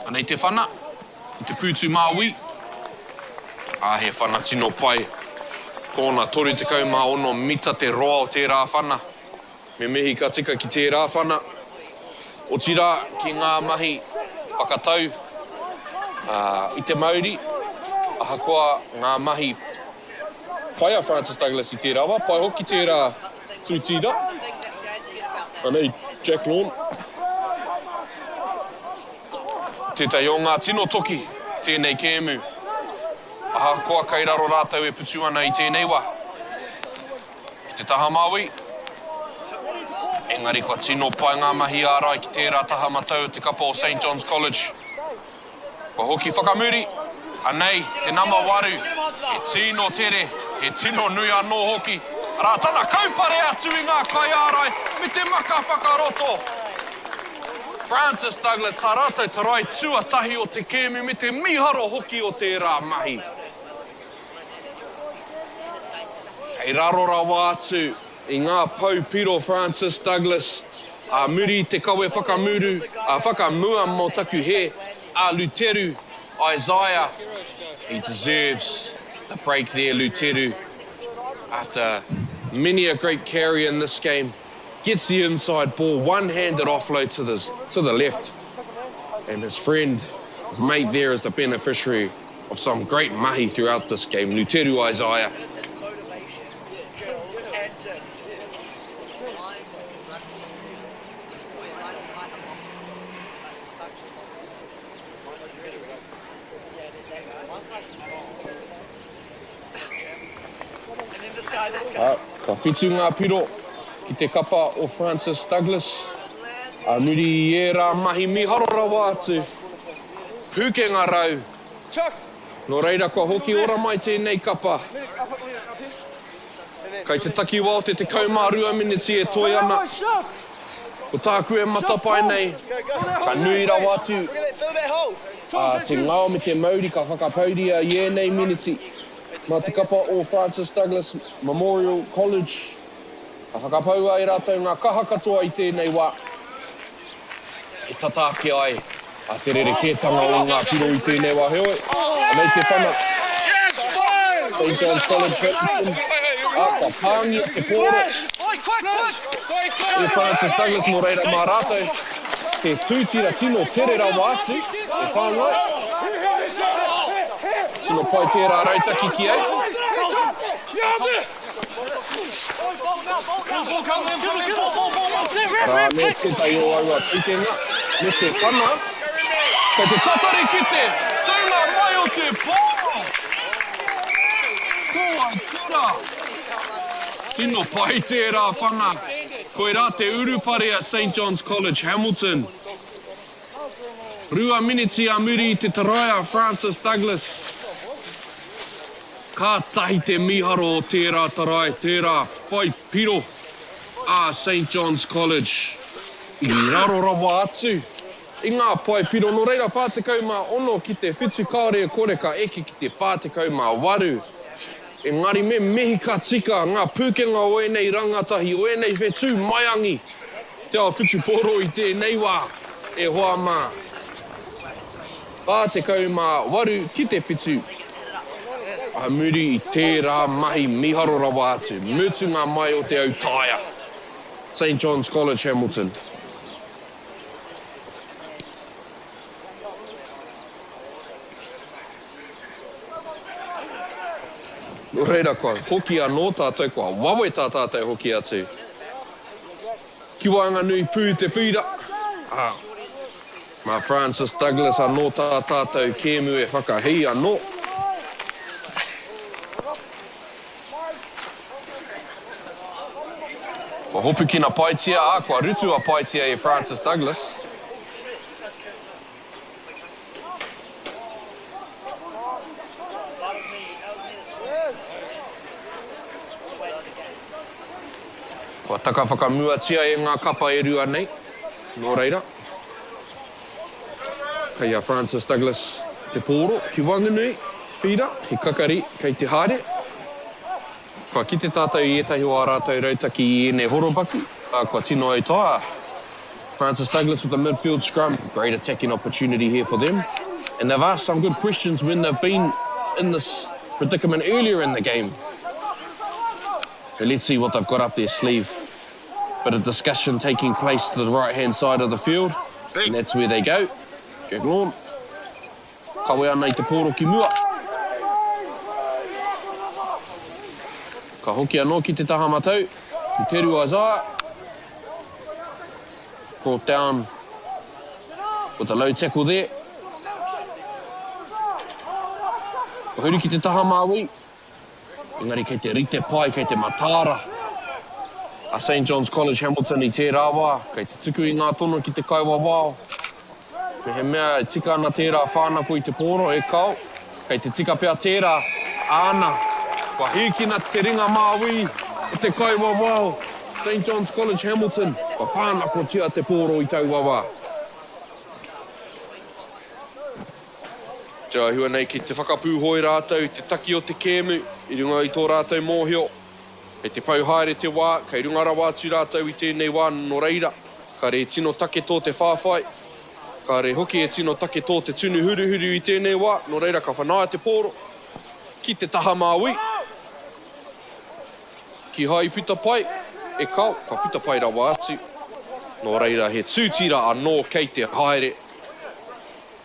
Anei te whana, I te pūtu māui. He whana tino pai. Kōna toru te kaumā ono mita te roa o tērā whana. Me mehi ka tika ki tērā whana. O tira ki ngā mahi whakatau. I te MΑORI, ahakoa ngā mahi paia Francis Douglas I tērā wā. Pai hoki tērā tūtira. Anei Jack Lawn. Tētai o ngā tino toki, tēnei kēmu. Ahakoa kai raro rātou e putu ana I tēnei wā. Te taha māui. Engari kua tino pai ngā mahi ārai ki tērā taha matau te kapa o St John's College. Kua hoki whakamuri. Anei, te nama waru. E tino tere, e tino nui anō hoki. Rā tana kaupare atu I ngā kai ārai me te maka whakaroto. Francis Douglas, tā rātou tarai tuatahi o te kēmu me te miharo hoki o tērā mahi. Kei raro rawa atu I ngā pau piro Francis Douglas. A muri te kawe whakamuru, a whakamua mo taku he, a Luteru, Isaiah. He deserves a break there, Luteru. After many a great carry in this game. Gets the inside ball, one-handed offload to the left. And his friend, his mate there is the beneficiary of some great mahi throughout this game, Luteru Isaiah. Ka whitu ngā piro ki te kapa o Francis Douglas. A muri I e rā mahi miharo rawa atu. Pūkenga rau. Nō reira kua hoki ora mai tēnei kapa. Kei te takiwa o te kaumā 2 miniti e toi ana. Ko tāku e matapai nei. Ka nui rawa atu. Te ngao me te MΑORI ka whakapauria I ēnei miniti. Mā te kapa o Francis Douglas Memorial College. Ka whakapau ai rātou ngā kaha katoa I tēnei wā. E tataake ai a te rerekētanga o ngā piro I tēnei wā. He oi, anei te whana. St John's College Hamilton. Ka pāngi te pōro. E Francis Douglas mō reira mā rātou. Te tūtira tino tere rawa atu. E whāngai. Tino pai tērā rautaki ki ai. Rā me tētai o aua tūtenga. Me te whana. Kei te tatari ki te tūna mai o te pōro. Kua kura. Tino pai tērā whana. Koe rā te urupare a St John's College Hamilton. 2 miniti a muri te taraia Francis Douglas. Ka tahi te miharo o tērā tarai, tērā pai piro a St John's College. I raro rawa atu. I ngā pai piro, no reira whātekau mā ono ki te whitu kāre kore ka eke ki te whātekau mā waru. Engari me mehi ka tika, ngā pūkenga o enei rangatahi, o enei whetū maiangi. Te awa whitu poro I tēnei wā, e hoa mā. Whātekau mā waru ki te whitu. A muri I tērā mahi miharo rawa atu, mutunga mai o te au taia. St John's College, Hamilton. No reira koa, hoki anō tātou koa, wawe tā tātou hoki atu. Ki Whanganui pū te whira. Ma Francis Douglas anō tā tātou kēmu e whakahi anō. Ko hopu kina paitia, kua rutu a paitia e Francis Douglas. Kua taka whakamuatia e ngā kapa e rua nei, nō reira. Kei a Francis Douglas te pōro, ki Whanganui, whira, he kakari, kei te haere. Kua ki te tātou i etahi o a rātou rautaki I ene horopaki, kua tino e toa. Francis Douglas with the midfield scrum, great attacking opportunity here for them. And they've asked some good questions when they've been in this predicament earlier in the game. So let's see what they've got up their sleeve. Bit of discussion taking place to the right-hand side of the field. And that's where they go. Jack Lawn. Kawe ana I te pōro ki mua. Ka hoki anō ki te taha matau. Ki Teru Isaiah. Brought down with a low tackle there. Ka huri ki te taha māui. Engari kei te rite pai, kei te matara. A St John's College Hamilton I te rāwa, kei te tuku I ngā tono ki te kaiwa wāo. Me he mea tika ana tērā whānako I te pōro e kau. Kei te tika pia tērā ana. Kua hīkina te ringa māui o te kaiwa wāo. St John's College Hamilton, kua whānako tia te pōro I tau wawa. Tia hua nei ki te whakapūhoi rātou, te taki o te kēmu, I runga I tō rātou mōhio. Kei te pauhaere te wā, kei runga rawa atu rātou I tēnei wā no reira. Ka re tino take tō te whāwhai. Ka re hoki e tino take tō te tunu huruhuru I tēnei wā, no reira ka whanaia te pōro. Ki te taha māui. Ki hai puta pai, e kau, ka puta pai rawa atu. No reira he tūtira anō kei te haere.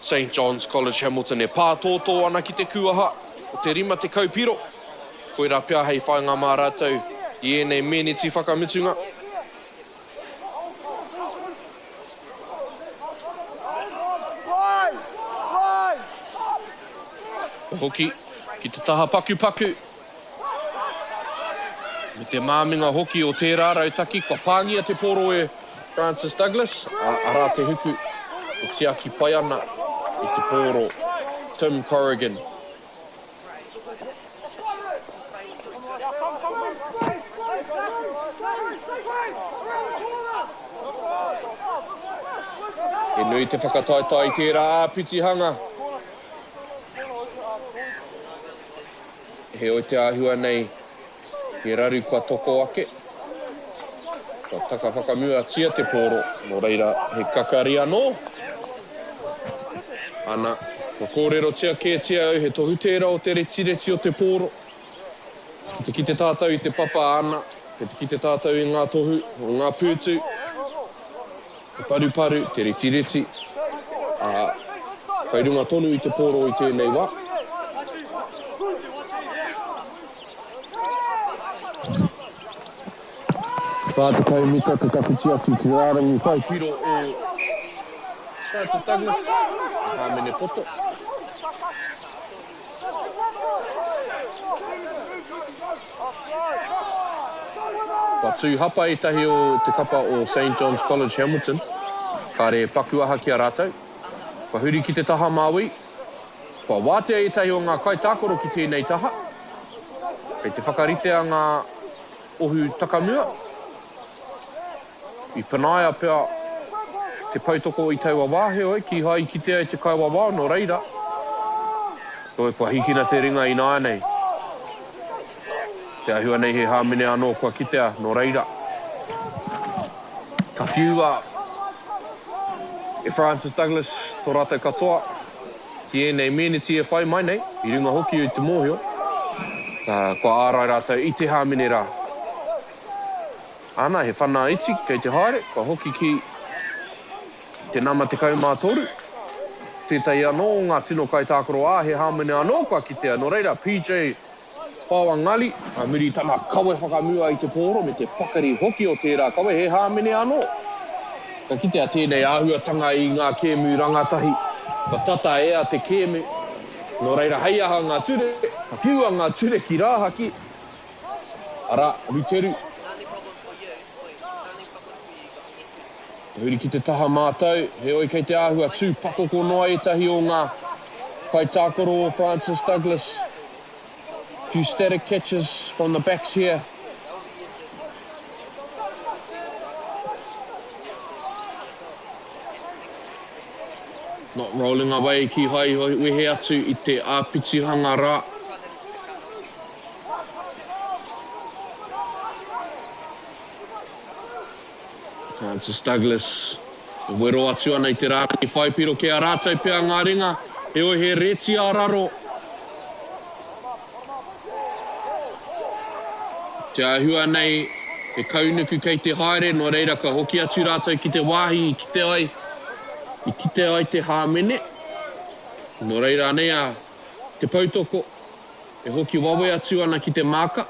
St John's College Hamilton e pātōtō ana ki te kuaha o te rima te kaupiro. Koe rā pia hei whainga mā rātou I ēnei meneti whakamitunga. Hoki, ki te taha paku. Me te māminga hoki o tērā rautaki, kua pāngia te pōro e Francis Douglas. Arā te huku o tiaki pai ana I te pōro Tim Corrigan. E nui te whakataitai tērā āpitihanga. He o te āhua nei, he raru kua toko ake. Kua taka whakamua tia te pōro, no reira he kakari anō. Ana, kua kōrero tia kē tia au, he tohu tērā o te retireti o te pōro. Ki te tātou I te papa ana, ki te tātou I ngā tohu, o ngā pūtu. Te paru, te retireti. Kai runga tonu I te pōro I tēnei wā. Whātakau mika te kaputi atu ki rārangi whai piro o Francis Douglas. Hāmene poto. Ka tū hapa I tahi o te kapa o St John's College Hamilton. Ka re pakuaha ki a rātou. Ka huri ki te taha māui. Ka wātea I tahi o ngā kaitākoro ki tēnei taha. Kei te whakaritea ngā ohu takamua. I panaia pia te pautoko I taua wāheo ki hai ki te ai te kaiwa wā no reira. Koe kua hikina te ringa I nānei. Te ahua nei he hāmene anō kua kitea no reira. Ka whiua e Francis Douglas tō rātou katoa. Ki ēnei meneti e whai mai nei, I runga hoki I te mōhio. Kua ārai rātou I te hāmene rā. Ana, he whana iti, kei te haere, ka hoki ki te nama te kaumātoru. Tētai anō ngā tino kai tākoro a, he hāmene anō ka kitea. Nō reira, PJ Pāwangali, a muri tana kawe whakamua i te pōro me te pakari hoki o tērā kawe, he hāmene anō. Ka kitea tēnei āhuatanga i ngā kēmu rangatahi. Ka tata ea te kēmu. Nō reira, hei aha ngā ture, ka whiua ngā ture ki rāhaki. Ara, ruteru. Huri ki te taha mātou, he oi kei te āhua tū pakoko noa etahi o ngā kai tākoro o Francis Douglas. Few static catches from the backs here. Not rolling away ki hai wehe atu i te āpitihanga rā. Francis Douglas, wero atu ana i te rā, i whaipiro ke a rātou pia ngā ringa, he oi he reti a raro. Te ahua nei, he kaunuku kei te haere, no reira ka hoki atu rātou ki te wāhi, i kite ai te hāmene. No reira nei a te pautoko, he hoki wawe atu ana ki te māka.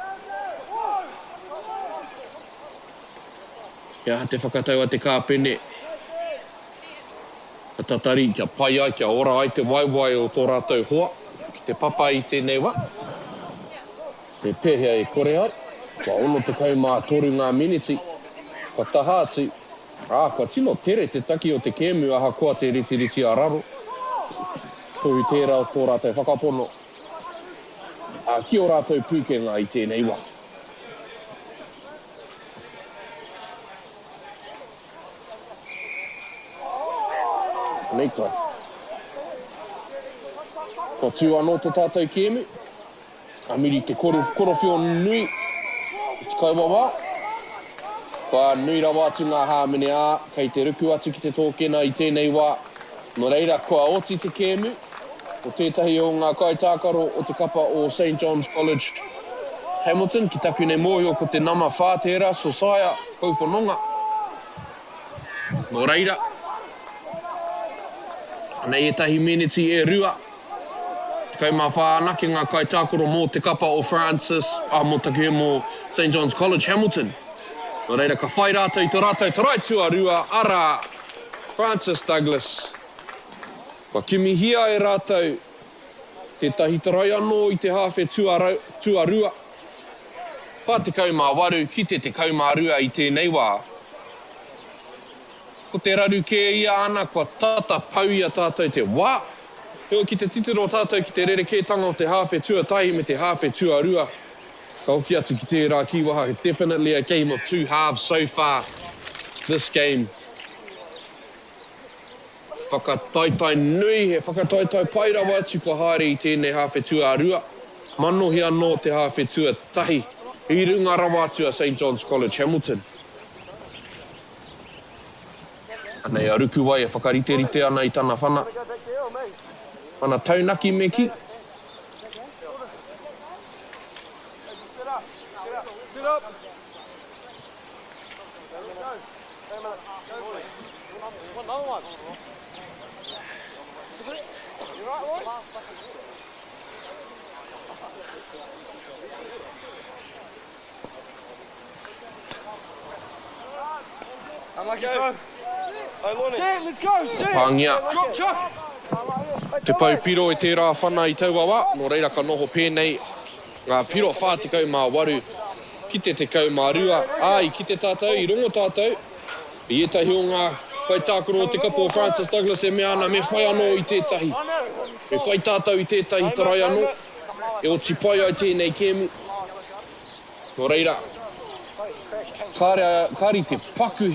Kia te whakatau a te kāpene. Ka tatari, kia pai ai, kia ora ai te waiwai o tō rātou hoa. Ki te papa i tēnei wā. He pēhea e kore ai. Ka ono te kaumā toru ngā miniti. Ka taha atu. Ka tino tere te taki o te kēmu aha koa te riti a raro. Tohu tērā o tō rātou whakapono. Ki o rātou pūkenga i tēnei wā. Nei kai. Ko tū anō tō tātou kēmu. A miri te korowhio nui. Te kauwawa. Ka nui rawa atu ngā hāmene ā. Kei te ruku atu ki te tōkena i tēnei wā. No reira, kua oti te kēmu. O tētahi o ngā kai tākaro o te kapa o St. John's College Hamilton. Ki taku nei mōhio ko te nama whātera, Sosaya, Kauwhanonga. No reira. Nei etahi miniti e rua. Te kaumā whānake ngā kai tākoro mō te kapa o Francis, mō taku mō St. John's College Hamilton. No reira, ka whai rātou i tō rātou taraitua rua, ara Francis Douglas. Ka kimihia e rātou te tahi tarai anō i te hawhe tuarua. Whā te kaumā waru ki te kaumā rua i tēnei wā. Ko te raru ke ia ana, kua tata pau ia tātou te wā. Heo ki te titiro tātou ki te rerekētanga o te hawhe tuatahi me te hawhe tuarua. Ka hoki atu ki tērā kiwaha, definitely a game of two halves so far, this game. Whakataitai nui, he whakataitai pairawa atu ko haere i tēnei hawhe tuarua. Manohi anō te hawhe tuatahi. I runga rawa atu a St. John's College Hamilton. Nei, a ruku wai e whakarite-rite ana i tana whana. Whana taunaki me ki.
Sit up. Another one. You right, Roy? Unlucky throw.
Pāngia. Te pau piro e tērā whana i tauawa, no reira ka noho pēnei. Ngā piro whā te kaumā waru, ki te kaumā rua. Ai, ki te tātou, i rongo tātou. I etahi o ngā kai tākoro o te kapa o Francis Douglas e mea ana, me whai anō i tētahi. Me whai tātou i tētahi tarai anō. E o tipai ai tēnei kēmu. No reira, kāri te paku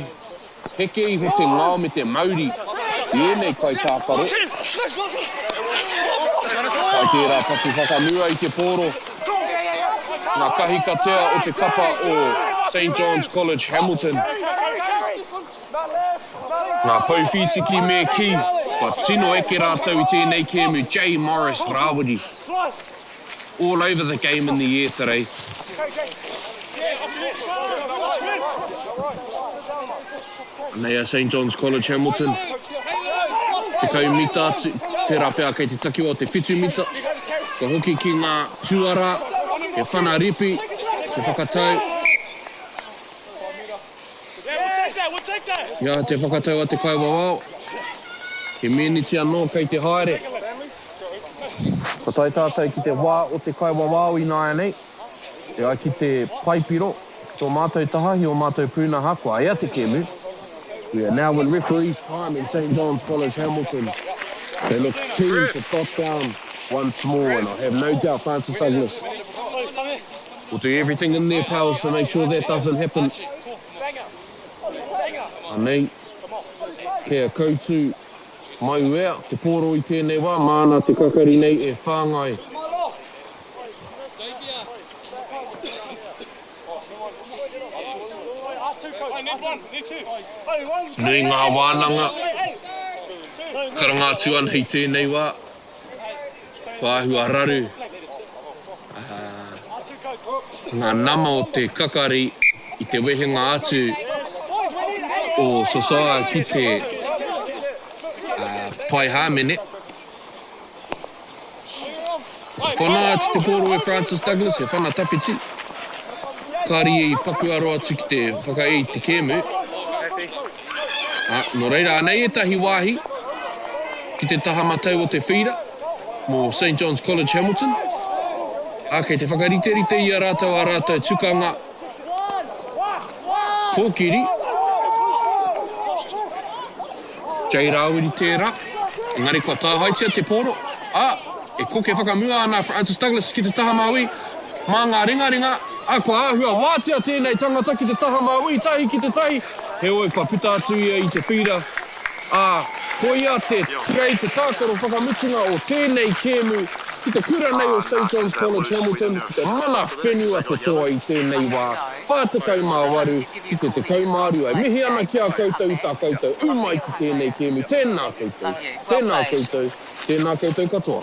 heke iho te ngāo me te MΑORI. I enei kai tākaro. Kai tērā paku whakamua i te pōro. Ngā kahi katea o te kapa o St. John's College Hamilton. Ngā pauwhitiki me ki. Ka tino eke rātou i tēnei kēmu J. Morris Rawiri. All over the game in the air today. Nei a St John's College Hamilton. Te kau mita atu, tērā pēr kei te takiwa o te whitu mita. Ka hoki ki ngā tuara, he whanaripi, te whakatau. Ia, te whakatau a te kaiwawao. He meniti anō kei te haere. Ko tai tātou ki te wā o te kaiwawao I nāia nei. Ia ki te paipiro, ki tō mātou tahahi o mātou pūna hakua, ia te kēmu. We are now in referee's time in St John's College Hamilton. They look keen to dot down once more, and I have no doubt Francis Douglas will do everything in their powers to make sure that doesn't happen. Anei, kia koutu mai ua, te pōro I tēnei wā, māna te kakari nei e whāngai. Nui ngā wānanga, karangātu an hei tēnei wā, wāhua raru. Ngā nama o te kakari I te wehenga atu o Sosaia ki te pai hāmene. Whana atu te pōro e Francis Douglas, he whana tawhiti. Kari I paku aro atu ki te whakae I te kēmu. No reira, anei e tahi wāhi ki te taha matau o te whira mō St John's College Hamilton. Kei te whakariterite I a rātou tukanga Pōkiri. Jai Rāwiri tērā. Engari kua tāhaitia te pōro. E koke whakamua ana Francis Douglas ki te taha Māui. Mā ngā ringa. Kua āhua wātia tēnei tangata ki te taha Māui, tahi ki te tahi. He oi kua pita atu ia I te whira. Ko ia te rei te tākoro whakamutunga o tēnei kēmu ki te kura nei o St John's College Hamilton, ki te mana whenua te toa I tēnei wā. Whātakau māwaru ki te kaumāru ai. Mihi ana ki a koutou I tā koutou. Umai ki tēnei kēmu. Tēnā koutou. Tēnā koutou. Tēnā koutou katoa.